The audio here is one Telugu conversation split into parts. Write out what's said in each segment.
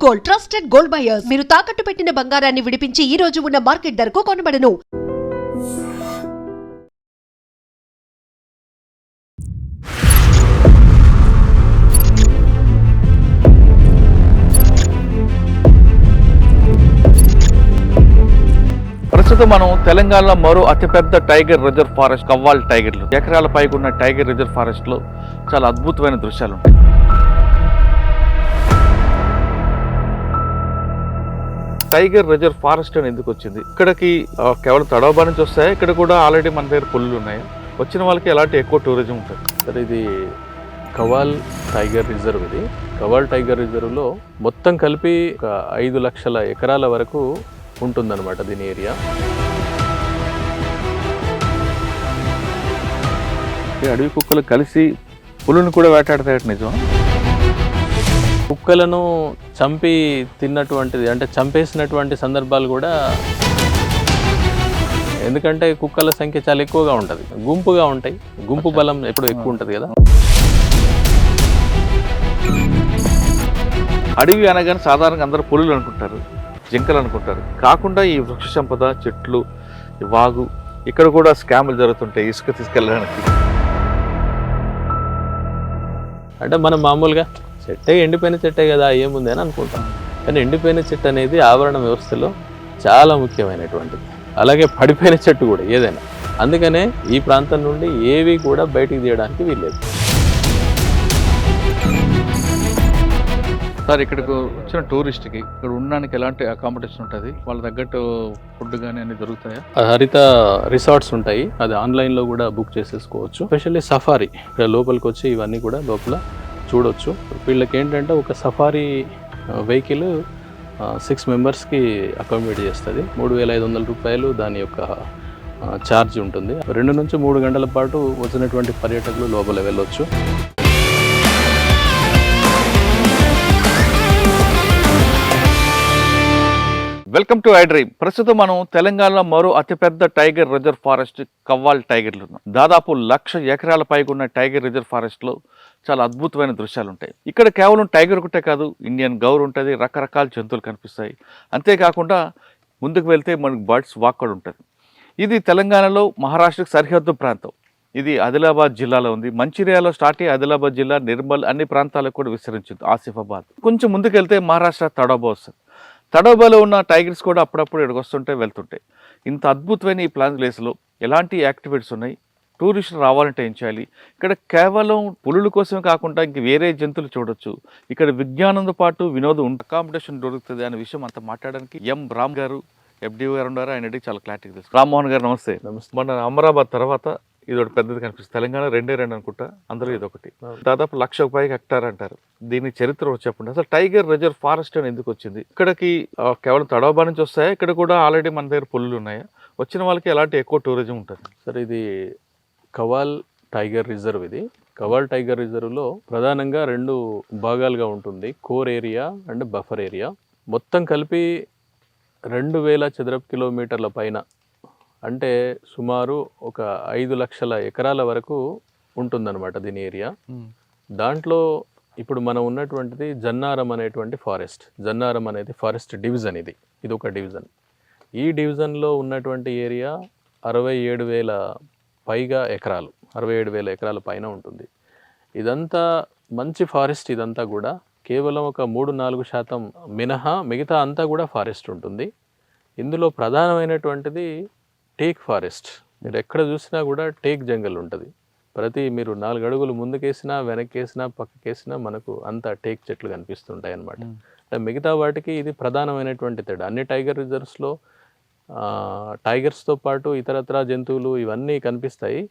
Gold, trusted gold buyers. మీరు తాకట్టు పెట్టిన బంగారాన్ని విడిపించి ఈ రోజు ఉన్న మార్కెట్ ధరకు కొనబడను. ప్రస్తుతం మనం తెలంగాణలో మరో అతిపెద్ద టైగర్ రిజర్వ్ ఫారెస్ట్ కవ్వాల్ టైగర్లు ఎకరాల పైకి ఉన్న టైగర్ రిజర్వ్ ఫారెస్ట్ లో చాలా అద్భుతమైన దృశ్యాలు ఉంటాయి. టైగర్ రిజర్వ్ ఫారెస్ట్ అని ఎందుకు వచ్చింది? ఇక్కడికి కేవలం తడవబా నుంచి వస్తాయి. ఇక్కడ కూడా ఆల్రెడీ మన దగ్గర పులులు ఉన్నాయి. వచ్చిన వాళ్ళకి ఎలాంటి ఎక్కువ టూరిజం ఉంటుంది. సరే, ఇది కవ్వాల్ టైగర్ రిజర్వ్. ఇది కవ్వాల్ టైగర్ రిజర్వ్లో మొత్తం కలిపి ఒక 5 లక్షల ఎకరాల వరకు ఉంటుందన్నమాట దీని ఏరియా. అడవి కుక్కలు కలిసి పులుని కూడా వేటాడతాయట, నిజం? కుక్కలను చంపి తిన్నటువంటిది, అంటే చంపేసినటువంటి సందర్భాలు కూడా, ఎందుకంటే కుక్కల సంఖ్య చాలా ఎక్కువగా ఉంటుంది, గుంపుగా ఉంటాయి, గుంపు బలం ఎప్పుడు ఎక్కువ ఉంటుంది కదా. అడవి అనగానే సాధారణంగా అందరూ పులులు అనుకుంటారు, జింకలు అనుకుంటారు. కాకుండా ఈ వృక్ష సంపద, చెట్లు, వాగు, ఇక్కడ కూడా స్కాములు జరుగుతుంటాయి ఇసుక తీసుకెళ్ళడానికి. అంటే మనం మామూలుగా చెట్టే, ఎండిపోయిన చెట్టే కదా ఏముంది అని అనుకుంటాం. కానీ ఎండిపోయిన చెట్టు అనేది ఆవరణ వ్యవస్థలో చాలా ముఖ్యమైనటువంటిది. అలాగే పడిపోయిన చెట్టు కూడా ఏదైనా. అందుకనే ఈ ప్రాంతం నుండి ఏవి కూడా బయటికి తీయడానికి వీల్లేదు. సార్, ఇక్కడికి వచ్చిన టూరిస్ట్కి ఇక్కడ ఉండడానికి ఎలాంటి అకామిడేషన్ ఉంటుంది? వాళ్ళ తగ్గట్టు ఫుడ్ కానీ అన్ని దొరుకుతాయా? హరిత రిసార్ట్స్ ఉంటాయి, అది ఆన్లైన్లో కూడా బుక్ చేసేసుకోవచ్చు. స్పెషల్లీ సఫారీ, ఇక్కడ లోపలికి వచ్చి ఇవన్నీ కూడా లోపల చూడొచ్చు. వీళ్ళకి ఏంటంటే ఒక సఫారీ వెహికల్ 6 మెంబర్స్కి అకామిడేట్ చేస్తుంది. 3,500 రూపాయలు దాని యొక్క ఛార్జ్ ఉంటుంది. 2 నుంచి 3 గంటల పాటు వచ్చినటువంటి పర్యాటకులు లోపల వెళ్ళొచ్చు. Welcome to I dream. ప్రస్తుతం మనం తెలంగాణలో మరో అతిపెద్ద టైగర్ రిజర్వ్ ఫారెస్ట్ కవ్వాల్ టైగర్లు ఉన్నాం. దాదాపు 1,00,000 ఎకరాల పైకి ఉన్న టైగర్ రిజర్వ్ ఫారెస్ట్ లో చాలా అద్భుతమైన దృశ్యాలు ఉంటాయి. ఇక్కడ కేవలం టైగర్ ఒకటే కాదు, ఇండియన్ గౌర్ ఉంటుంది, రకరకాల జంతువులు కనిపిస్తాయి. అంతేకాకుండా ముందుకు వెళ్తే మనకు బర్డ్స్ వాక్ కూడా ఉంటుంది. ఇది తెలంగాణలో మహారాష్ట్రకు సరిహద్దు ప్రాంతం. ఇది ఆదిలాబాద్ జిల్లాలో ఉంది. మంచిర్యాలలో స్టార్ట్ అయ్యి ఆదిలాబాద్ జిల్లా, నిర్మల్ అన్ని ప్రాంతాలకు కూడా విస్తరించింది. ఆసిఫాబాద్ కొంచెం ముందుకు వెళ్తే మహారాష్ట్ర తడోబా వస్తుంది. తడోబాలో ఉన్న టైగర్స్ కూడా అప్పుడప్పుడు ఇక్కడికి వస్తుంటాయి, వెళ్తుంటాయి. ఇంత అద్భుతమైన ఈ ప్లేస్లో ఎలాంటి యాక్టివిటీస్ ఉన్నాయి? టూరిస్టులు రావాలంటే ఏం చేయాలి? ఇక్కడ కేవలం పులుల కోసమే కాకుండా ఇంక వేరే జంతువులు చూడొచ్చు. ఇక్కడ విజ్ఞానంతో పాటు వినోదం అకామిడేషన్ దొరుకుతుంది అనే విషయం అంతా మాట్లాడడానికి ఎం రామ్ గారు, FDO గారు ఉన్నారు. ఆయన చాలా క్లారిటీ తెలుసు. రామ్మోహన్ గారు నమస్తే. నమస్తే. మొన్న అమరాబాద్ తర్వాత ఇది ఒకటి పెద్దది కనిపిస్తుంది. తెలంగాణ 2 అనుకుంటా, అందరూ ఇది ఒకటి. దాదాపు 1,00,000 పైకి హెక్టార్ అంటారు. దీని చరిత్ర చెప్పండి. అసలు టైగర్ రిజర్వ్ ఫారెస్ట్ అని ఎందుకు వచ్చింది? ఇక్కడికి కేవలం తడవబా నుంచి వస్తాయా? ఇక్కడ కూడా ఆల్రెడీ మన దగ్గర పులులు ఉన్నాయా? వచ్చిన వాళ్ళకి ఎలాంటి ఎక్కువ టూరిజం ఉంటుంది? సరే, ఇది కవ్వాల్ టైగర్ రిజర్వ్. ఇది కవ్వాల్ టైగర్ రిజర్వ్లో ప్రధానంగా 2 భాగాలుగా ఉంటుంది, core area and buffer area. మొత్తం కలిపి 2,000 చదరపు కిలోమీటర్ల పైన, అంటే సుమారు ఒక 5 లక్షల ఎకరాల వరకు ఉంటుందన్నమాట దీని ఏరియా. దాంట్లో ఇప్పుడు మనం ఉన్నటువంటిది జన్నారం అనేటువంటి ఫారెస్ట్. జన్నారం అనేది ఫారెస్ట్ డివిజన్. ఇది ఒక డివిజన్. ఈ డివిజన్లో ఉన్నటువంటి ఏరియా 67,000 పైగా ఎకరాలు, 67,000 ఎకరాల పైన ఉంటుంది. ఇదంతా మంచి ఫారెస్ట్. ఇదంతా కూడా కేవలం ఒక 3-4% మినహా మిగతా అంతా కూడా ఫారెస్ట్ ఉంటుంది. ఇందులో ప్రధానమైనటువంటిది టేక్ ఫారెస్ట్. మీరు ఎక్కడ చూసినా కూడా టేక్ జంగల్ ఉంటుంది. మీరు 4 అడుగులు ముందుకేసినా, వెనక్కేసినా, పక్కకేసినా మనకు అంతా టేక్ చెట్లు కనిపిస్తుంటాయి అన్నమాట. అంటే మిగతా వాటికి ఇది ప్రధానమైనటువంటి తేడా. అన్ని టైగర్ రిజర్వ్స్లో టైగర్స్తో పాటు ఇతరత్ర జంతువులు ఇవన్నీ కనిపిస్తాయి.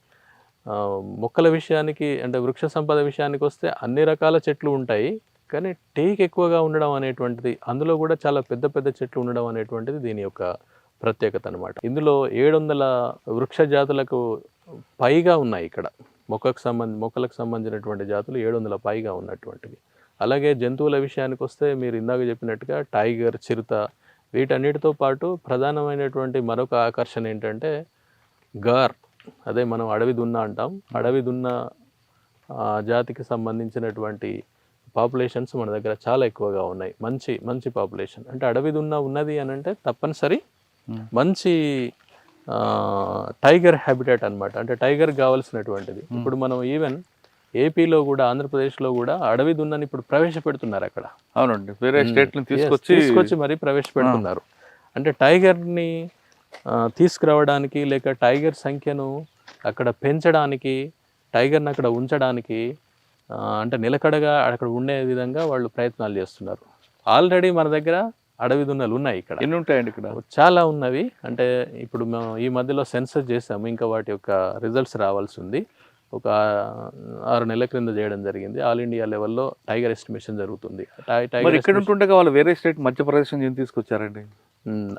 మొక్కల విషయానికి, అంటే వృక్ష సంపద విషయానికి వస్తే అన్ని రకాల చెట్లు ఉంటాయి. కానీ టేక్ ఎక్కువగా ఉండడం అనేటువంటిది, అందులో కూడా చాలా పెద్ద పెద్ద చెట్లు ఉండడం అనేటువంటిది దీని యొక్క ప్రత్యేకత అనమాట. ఇందులో 700 వృక్ష జాతులకు పైగా ఉన్నాయి. ఇక్కడ మొక్కలకు సంబంధించినటువంటి జాతులు 700 పైగా ఉన్నటువంటివి. అలాగే జంతువుల విషయానికి వస్తే మీరు ఇందాక చెప్పినట్టుగా టైగర్, చిరుత, వీటన్నిటితో పాటు ప్రధానమైనటువంటి మరొక ఆకర్షణ ఏంటంటే గార్. అదే మనం అడవి దున్న అంటాం. అడవి దున్న జాతికి సంబంధించినటువంటి పాపులేషన్స్ మన దగ్గర చాలా ఎక్కువగా ఉన్నాయి. మంచి మంచి పాపులేషన్. అంటే అడవి ఉన్నది అని అంటే తప్పనిసరి మంచి టైగర్ హ్యాబిటాట్ అన్నమాట. అంటే టైగర్ కావాల్సినటువంటిది. ఇప్పుడు మనం ఈవెన్ ఏపీలో కూడా, ఆంధ్రప్రదేశ్లో కూడా అడవి దున్నని ఇప్పుడు ప్రవేశపెడుతున్నారు అక్కడ. అవునండి, వేరే స్టేట్ నుంచి Yes, తీసుకొచ్చి మరీ ప్రవేశపెడుతున్నారు. అంటే టైగర్ని తీసుకురావడానికి, లేక టైగర్ సంఖ్యను అక్కడ పెంచడానికి, టైగర్ని అక్కడ ఉంచడానికి, అంటే నిలకడగా అక్కడ ఉండే విధంగా వాళ్ళు ప్రయత్నాలు చేస్తున్నారు. ఆల్రెడీ మన దగ్గర అడవి దున్నలు ఉన్నాయి ఇక్కడ. ఎన్ని ఉంటాయండి ఇక్కడ? చాలా ఉన్నవి. అంటే ఇప్పుడు మేము ఈ మధ్యలో సెన్సస్ చేసాము, ఇంకా వాటి యొక్క రిజల్ట్స్ రావాల్సి ఉంది. ఒక 6 నెలల క్రింద చేయడం జరిగింది. ఆల్ ఇండియా లెవెల్లో టైగర్ ఎస్టిమేషన్ జరుగుతుంది. మరి ఇక్కడ ఉంటుండే వాళ్ళు వేరే స్టేట్ మధ్యప్రదేశ్ నుంచి తీసుకొచ్చారండి?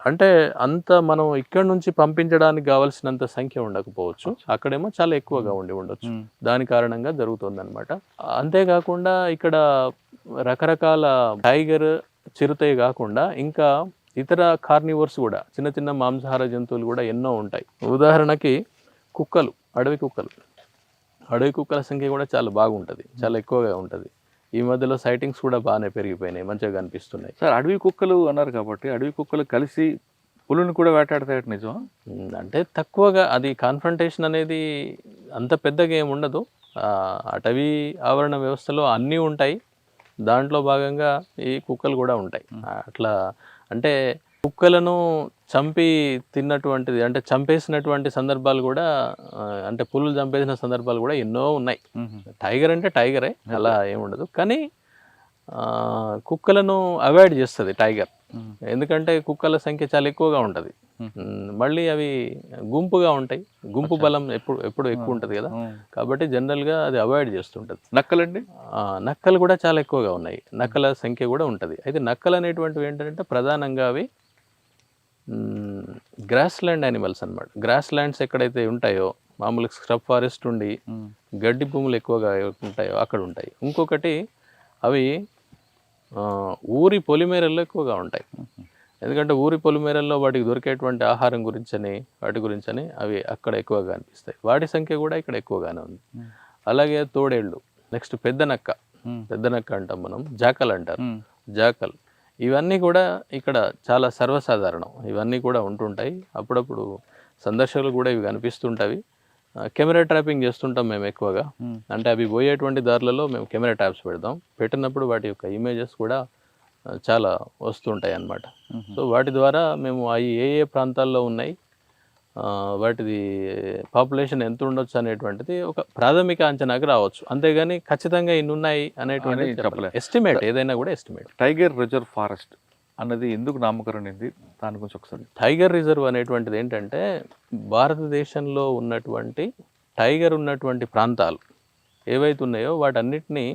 అంటే అంత మనం ఇక్కడ నుంచి పంపించడానికి కావాల్సినంత సంఖ్య ఉండకపోవచ్చు. అక్కడేమో చాలా ఎక్కువగా ఉండొచ్చు. దాని కారణంగా జరుగుతుంది అనమాట. అంతేకాకుండా ఇక్కడ రకరకాల టైగర్, చిరుతయి కాకుండా ఇంకా ఇతర కార్నివర్స్ కూడా, చిన్న చిన్న మాంసాహార జంతువులు కూడా ఎన్నో ఉంటాయి. ఉదాహరణకి కుక్కలు, అడవి కుక్కల సంఖ్య కూడా చాలా బాగుంటుంది, చాలా ఎక్కువగా ఉంటుంది. ఈ మధ్యలో సైటింగ్స్ కూడా బాగానే పెరిగిపోయినాయి, మంచిగా కనిపిస్తున్నాయి. సార్, అడవి కుక్కలు అన్నారు కాబట్టి అడవి కుక్కలు కలిసి పులుని కూడా వేటాడతాయట, నిజమా? అంటే తక్కువగా, అది కాన్ఫ్రంటేషన్ అనేది అంత పెద్దగా ఏమి ఉండదు. అటవీ ఆవరణ వ్యవస్థలో అన్నీ ఉంటాయి, దాంట్లో భాగంగా ఈ కుక్కలు కూడా ఉంటాయి. అట్లా అంటే కుక్కలను చంపి తిన్నటువంటిది, అంటే చంపేసినటువంటి సందర్భాలు కూడా, అంటే పులులు చంపేసిన సందర్భాలు కూడా ఎన్నో ఉన్నాయి. టైగర్ అంటే టైగరే, అలా ఏముండదు. కానీ కుక్కలను అవాయిడ్ చేస్తుంది టైగర్. ఎందుకంటే కుక్కల సంఖ్య చాలా ఎక్కువగా ఉంటుంది. మళ్ళీ అవి గుంపుగా ఉంటాయి, గుంపు బలం ఎప్పుడు ఎక్కువ ఉంటుంది కదా, కాబట్టి జనరల్గా అది అవాయిడ్ చేస్తుంటుంది. నక్కలండి? నక్కలు కూడా చాలా ఎక్కువగా ఉన్నాయి, నక్కల సంఖ్య కూడా ఉంటుంది. అయితే నక్కలు అనేటువంటివి ఏంటంటే ప్రధానంగా అవి గ్రాస్ ల్యాండ్ యానిమల్స్ అన్నమాట. గ్రాస్ ల్యాండ్స్ ఎక్కడైతే ఉంటాయో, మామూలుగా స్క్రబ్ ఫారెస్ట్ ఉండి గడ్డి భూములు ఎక్కువగా ఉంటాయో అక్కడ ఉంటాయి. ఇంకొకటి అవి ఊరి పొలిమేరల్లో ఎక్కువగా ఉంటాయి. ఎందుకంటే ఊరి పొలిమేరల్లో వాటికి దొరికేటువంటి ఆహారం వాటి గురించని అవి అక్కడ ఎక్కువగా అనిపిస్తాయి. వాటి సంఖ్య కూడా ఇక్కడ ఎక్కువగానే ఉంది. అలాగే తోడేళ్ళు, నెక్స్ట్ పెద్ద నక్క అంటాం మనం, జాకల్ అంటారు, జాకల్. ఇవన్నీ కూడా ఇక్కడ చాలా సర్వసాధారణం. ఇవన్నీ కూడా ఉంటుంటాయి. అప్పుడప్పుడు సందర్శకులు కూడా ఇవి కనిపిస్తుంటాయి. కెమెరా ట్రాపింగ్ చేస్తుంటాం మేము ఎక్కువగా. అంటే అవి పోయేటువంటి దారులలో మేము కెమెరా ట్రాప్స్ పెట్టినప్పుడు వాటి యొక్క ఇమేజెస్ కూడా చాలా వస్తుంటాయి అన్నమాట. సో వాటి ద్వారా మేము అవి ఏ ప్రాంతాల్లో ఉన్నాయి, వాటిది పాపులేషన్ ఎంత ఉండొచ్చు అనేటువంటిది ఒక ప్రాథమిక అంచనాకి రావచ్చు. అంతేగాని ఖచ్చితంగా ఇన్ని ఉన్నాయి అనేటువంటి చెప్పలేదు. ఎస్టిమేట్, ఏదైనా కూడా ఎస్టిమేట్. టైగర్ రిజర్వ్ ఫారెస్ట్ అన్నది ఎందుకు నామకరణింది, దాని గురించి ఒకసారి. టైగర్ రిజర్వ్ అనేటువంటిది ఏంటంటే భారతదేశంలో ఉన్నటువంటి టైగర్ ఉన్నటువంటి ప్రాంతాలు ఏవైతే ఉన్నాయో వాటన్నిటిని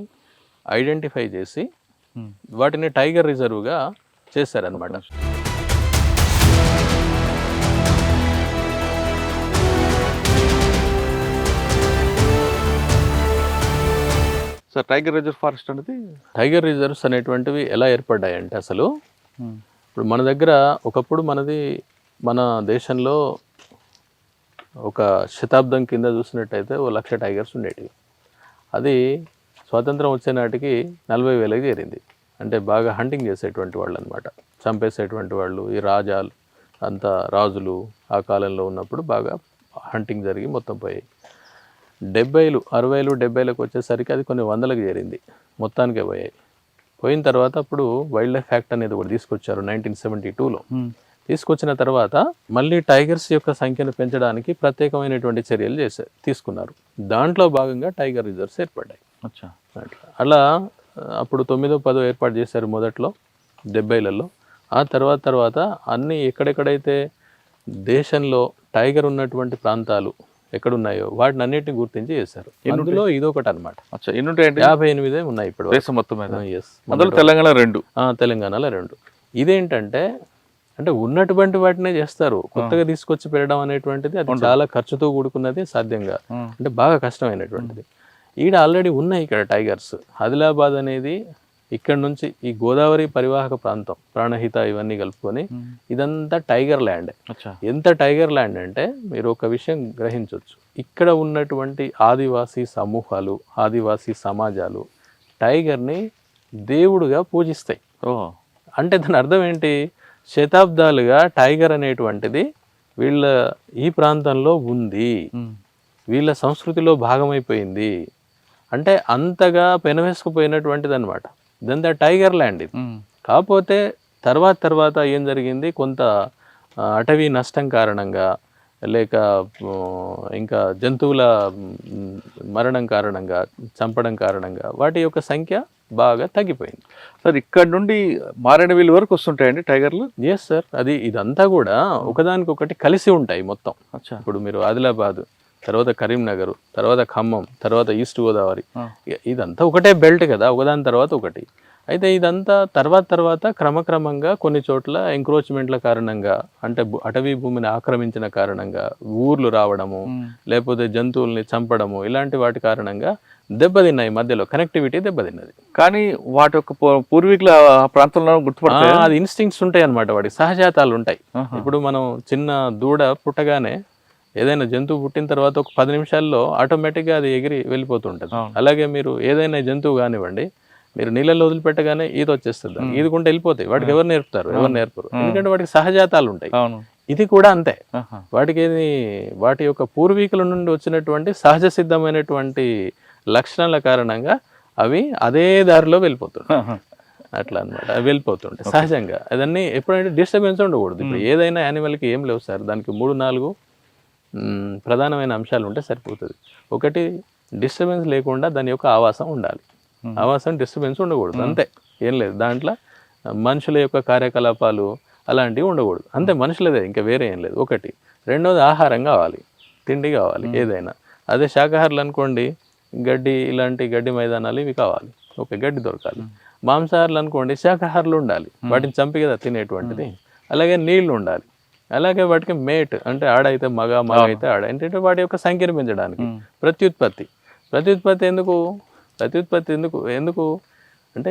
ఐడెంటిఫై చేసి వాటిని టైగర్ రిజర్వ్గా చేశారనమాట. సార్, టైగర్ రిజర్వ్ ఫారెస్ట్ అనేది, టైగర్ రిజర్వ్స్ అనేటువంటివి ఎలా ఏర్పడ్డాయంటే, అసలు ఇప్పుడు మన దగ్గర ఒకప్పుడు మన దేశంలో ఒక శతాబ్దం కింద చూసినట్టయితే 1,00,000 టైగర్స్ ఉండేటివి. అది స్వాతంత్రం వచ్చే నాటికి 40,000కి చేరింది. అంటే బాగా హంటింగ్ చేసేటువంటి వాళ్ళు అనమాట, చంపేసేటువంటి వాళ్ళు. ఈ రాజులు ఆ కాలంలో ఉన్నప్పుడు బాగా హంటింగ్ జరిగి మొత్తం పోయాయి. 70లు 60లు 70లకు వచ్చేసరికి అది కొన్ని వందలకు చేరింది, మొత్తానికే పోయిన తర్వాత అప్పుడు వైల్డ్ లైఫ్ యాక్ట్ అనేది ఒకటి తీసుకొచ్చారు 1972లో. తీసుకొచ్చిన తర్వాత మళ్ళీ టైగర్స్ యొక్క సంఖ్యను పెంచడానికి ప్రత్యేకమైనటువంటి చర్యలు తీసుకున్నారు. దాంట్లో భాగంగా టైగర్ రిజర్వ్స్ ఏర్పడ్డాయి. అలా అప్పుడు 9వ 10వ ఏర్పాటు చేశారు మొదట్లో 70లలో. ఆ తర్వాత అన్నీ ఎక్కడెక్కడైతే దేశంలో టైగర్ ఉన్నటువంటి ప్రాంతాలు ఎక్కడున్నాయో వాటిని అన్నిటిని గుర్తించి చేశారు. అందులో ఇదొకటి అనమాట. 58 ఉన్నాయి ఇప్పుడు దేశం మొత్తం మీద. తెలంగాణలో 2. ఇదేంటంటే అంటే ఉన్నటువంటి వాటినే చేస్తారు, కొత్తగా తీసుకొచ్చి పెట్టడం అనేటువంటిది అది చాలా ఖర్చుతో కూడుకున్నది, సాధ్యంగా అంటే బాగా కష్టమైనటువంటిది. ఈడ ఆల్రెడీ ఉన్నాయి ఇక్కడ టైగర్స్. ఆదిలాబాద్ అనేది ఇక్కడ నుంచి ఈ గోదావరి పరివాహక ప్రాంతం, ప్రాణహిత ఇవన్నీ కలుపుకొని ఇదంతా టైగర్ ల్యాండ్. ఎంత టైగర్ ల్యాండ్ అంటే మీరు ఒక విషయం గ్రహించవచ్చు, ఇక్కడ ఉన్నటువంటి ఆదివాసీ సమూహాలు, ఆదివాసీ సమాజాలు టైగర్ని దేవుడుగా పూజిస్తాయి. ఓహో. అంటే దాని అర్థం ఏంటి? శతాబ్దాలుగా టైగర్ అనేటువంటిది వీళ్ళ ఈ ప్రాంతంలో ఉంది, వీళ్ళ సంస్కృతిలో భాగమైపోయింది. అంటే అంతగా పెనవేసుకుపోయినటువంటిది అనమాట. దెన్ ద టైగర్ ల్యాండ్ ఇది. కాకపోతే తర్వాత ఏం జరిగింది, కొంత అటవీ నష్టం కారణంగా లేక ఇంకా జంతువుల మరణం కారణంగా, చంపడం కారణంగా వాటి యొక్క సంఖ్య బాగా తగ్గిపోయింది. సార్ ఇక్కడ నుండి మారేడుమిల్లి వరకు వస్తుంటాయండి టైగర్లు? ఎస్ సార్, ఇదంతా కూడా ఒకదానికొకటి కలిసి ఉంటాయి మొత్తం. ఇప్పుడు మీరు ఆదిలాబాద్, తర్వాత కరీంనగర్, తర్వాత ఖమ్మం, తర్వాత ఈస్ట్ గోదావరి, ఇదంతా ఒకటే బెల్ట్ కదా, ఒకదాని తర్వాత ఒకటి. అయితే ఇదంతా తర్వాత క్రమక్రమంగా కొన్ని చోట్ల ఎంక్రోచ్మెంట్ల కారణంగా, అంటే అటవీ భూమిని ఆక్రమించిన కారణంగా ఊర్లు రావడము, లేకపోతే జంతువుల్ని చంపడము, ఇలాంటి వాటి కారణంగా దెబ్బతిన్నాయి. మధ్యలో కనెక్టివిటీ దెబ్బతిన్నది. కానీ వాటి యొక్క పూర్వీకుల ప్రాంతంలో గుర్తుపడతాయి, అది ఇన్స్టింక్ట్స్ ఉంటాయి అన్నమాట, వాటి సహజాతాలు ఉంటాయి. ఇప్పుడు మనం చిన్న దూడ పుట్టగానే, ఏదైనా జంతువు పుట్టిన తర్వాత ఒక 10 నిమిషాల్లో ఆటోమేటిక్గా అది ఎగిరి వెళ్ళిపోతుంటుంది. అలాగే మీరు ఏదైనా జంతువు కానివ్వండి, మీరు నీళ్ళల్లో వదిలిపెట్టగానే ఈత వచ్చేస్తుంది, ఈదుకుంటే వెళ్ళిపోతాయి. వాటికి ఎవరు నేర్పుతారు? ఎవరు నేర్పరు, ఎందుకంటే వాటికి సహజాతాలు ఉంటాయి. ఇది కూడా అంతే, వాటికి వాటి యొక్క పూర్వీకుల నుండి వచ్చినటువంటి సహజ సిద్ధమైనటువంటి లక్షణాల కారణంగా అవి అదే దారిలో వెళ్ళిపోతుంటాయి. అట్లా అనమాట, అవి వెళ్ళిపోతుంటాయి సహజంగా. అదన్నీ ఎప్పుడైతే డిస్టర్బెన్స్ ఉండకూడదు. ఇప్పుడు ఏదైనా యానిమల్కి ఏం లేవు సార్, దానికి 3-4 ప్రధానమైన అంశాలు ఉంటే సరిపోతుంది. ఒకటి, డిస్టర్బెన్స్ లేకుండా దాని యొక్క ఆవాసం ఉండాలి. ఆవాసం డిస్టర్బెన్స్ ఉండకూడదు, అంతే, ఏం లేదు. దాంట్లో మనుషుల యొక్క కార్యకలాపాలు అలాంటివి ఉండకూడదు, అంతే. మనుషులదే, ఇంకా వేరే ఏం లేదు. ఒకటి. రెండోది, ఆహారం కావాలి, తిండి కావాలి ఏదైనా. అదే శాకాహారులు అనుకోండి, గడ్డి, ఇలాంటి గడ్డి మైదానాలు ఇవి కావాలి, ఓకే, గడ్డి దొరకాలి. మాంసాహారులు అనుకోండి, శాకాహారులు ఉండాలి, వాటిని చంపి కదా తినేటువంటిది. అలాగే నీళ్లు ఉండాలి. అలాగే వాటికి మేట్, అంటే ఆడైతే మగ, మగ అయితే ఆడ, ఏంటంటే వాటి యొక్క సంఖ్యను పెంచడానికి. ప్రత్యుత్పత్తి ఎందుకు అంటే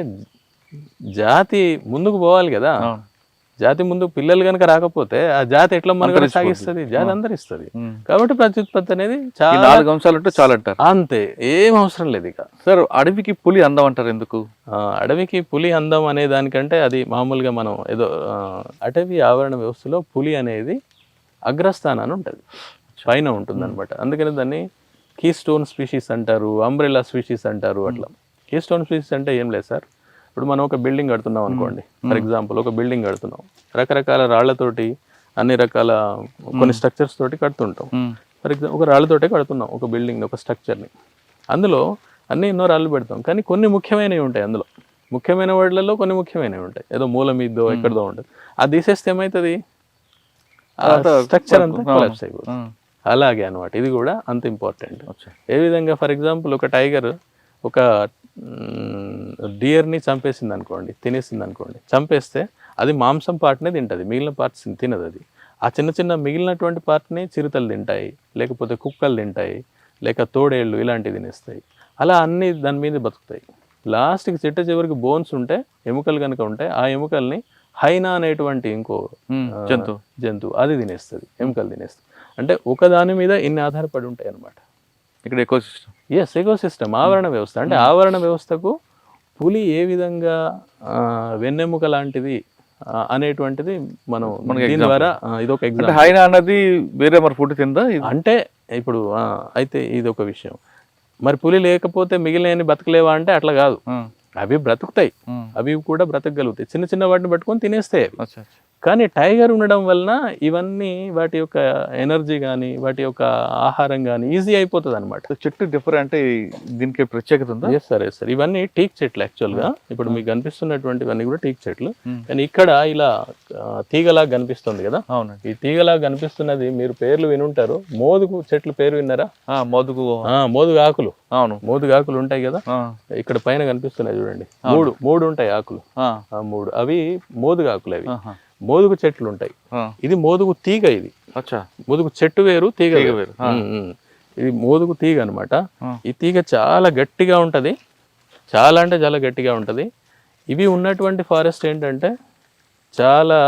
జాతి ముందుకు పోవాలి కదా. జాతి ముందుకు పిల్లలు కనుక రాకపోతే ఆ జాతి ఎట్లా మనకు సాగిస్తుంది? జాతి అందరిస్తుంది. కాబట్టి ప్రత్యుత్పత్తి అనేది చాలా 4 అంశాలు ఉంటే చాలు అంటారు, అంతే, ఏం అవసరం లేదు ఇక. సార్ అడవికి పులి అందం అంటారు, ఎందుకు? అడవికి పులి అందం అనే దానికంటే, అది మామూలుగా మనం ఏదో అటవీ ఆవరణ వ్యవస్థలో పులి అనేది అగ్రస్థానాన్ని ఉంటుంది, పైన ఉంటుంది అనమాట. అందుకని దాన్ని కీ స్టోన్ స్పీషీస్ అంటారు, అంబ్రెల్లా స్పీషీస్ అంటారు. అట్లా కీ స్టోన్ స్పీషీస్ అంటే ఏం లేదు సార్, ఇప్పుడు మనం ఒక బిల్డింగ్ కడుతున్నాం అనుకోండి, ఫర్ ఎగ్జాంపుల్ ఒక బిల్డింగ్ కడుతున్నాం, రకరకాల రాళ్లతోటి, అన్ని రకాల కొన్ని స్ట్రక్చర్స్ తోటి కడుతుంటాం. ఫర్ ఎగ్జాంపుల్ ఒక రాళ్లతోటే కడుతున్నాం ఒక బిల్డింగ్, ఒక స్ట్రక్చర్ని. అందులో ఎన్నో రాళ్ళు పెడతాం, కానీ కొన్ని ముఖ్యమైనవి ఉంటాయి. అందులో ముఖ్యమైన వాటిలలో కొన్ని ముఖ్యమైనవి ఉంటాయి, ఏదో మూల మీదో ఎక్కడదో ఉంటుంది. అది తీసేస్తే ఏమవుతుంది? స్ట్రక్చర్ అంతా కొలాప్స్ అయిపోతుంది. అలాగే అనమాట, ఇది కూడా అంత ఇంపార్టెంట్. ఏ విధంగా, ఫర్ ఎగ్జాంపుల్ ఒక టైగర్ ఒక డియర్ని చంపేసింది అనుకోండి, తినేసింది అనుకోండి, చంపేస్తే అది మాంసం పార్ట్నే తింటుంది, మిగిలిన పార్ట్స్ తినదు. అది ఆ చిన్న మిగిలినటువంటి పార్ట్ని చిరుతలు తింటాయి, లేకపోతే కుక్కలు తింటాయి, లేక తోడేళ్ళు ఇలాంటివి తినేస్తాయి. అలా అన్ని దాని మీద బతుకుతాయి. లాస్ట్కి చివరికి బోన్స్ ఉంటే, ఎముకలు కనుక ఉంటే, ఆ ఎముకల్ని హైనా అనేటువంటి ఇంకో జంతువు అది తినేస్తుంది, ఎముకలు తినేస్తుంది. అంటే ఒకదాని మీద ఇన్ని ఆధారపడి ఉంటాయి అన్నమాట. ఇక్కడ ఎకోసిస్టమ్. ఎస్, ఎకోసిస్టమ్, ఆవరణ వ్యవస్థ. అంటే ఆవరణ వ్యవస్థకు పులి ఏ విధంగా వెన్నెముక లాంటిది అనేటువంటిది మనం దీని ద్వారా ఇదొక ఎగ్జాంపుల్. హైనా అన్నది వేరే మరి ఫుడ్ తిందా? అంటే ఇప్పుడు అయితే ఇది ఒక విషయం. మరి పులి లేకపోతే మిగిలిన బతకలేవా అంటే అట్లా కాదు, అవి బ్రతుకుతాయి, అవి కూడా బ్రతకగలుగుతాయి. చిన్న వాటిని పట్టుకొని తినేస్తాయి. కానీ టైగర్ ఉండడం వలన ఇవన్నీ వాటి యొక్క ఎనర్జీ కానీ, వాటి యొక్క ఆహారం కానీ ఈజీ అయిపోతుంది అనమాట. చెట్టు డిఫరెంట్ అంటే దీనికి ప్రత్యేకత ఉందా? Yes sir, yes sir. ఇవన్నీ టీక్ చెట్లు యాక్చువల్గా. ఇప్పుడు మీకు కనిపిస్తున్నటువంటివన్నీ కూడా టీక్ చెట్లు. కానీ ఇక్కడ ఇలా తీగలాగా కనిపిస్తుంది కదా. అవునండి, ఈ తీగలాగా కనిపిస్తున్నది మీరు పేర్లు వినుంటారు. మోదుగు చెట్లు పేరు విన్నారా? మోదుగు ఆకులు. అవును, మోదుగు ఆకులు ఉంటాయి కదా, ఇక్కడ పైన కనిపిస్తున్నాయి చూడండి, మూడు ఉంటాయి ఆకులు. మూడు అవి మోదుగు ఆకులు. అవి మోదుగు చెట్లు ఉంటాయి. ఇది మోదుగు తీగ. ఇది మోదుగు చెట్టు వేరు, తీగ వేరు. ఇది మోదుగు తీగ అనమాట. ఈ తీగ చాలా గట్టిగా ఉంటది, చాలా అంటే చాలా గట్టిగా ఉంటది. ఇవి ఉన్నటువంటి ఫారెస్ట్ ఏంటంటే చాలా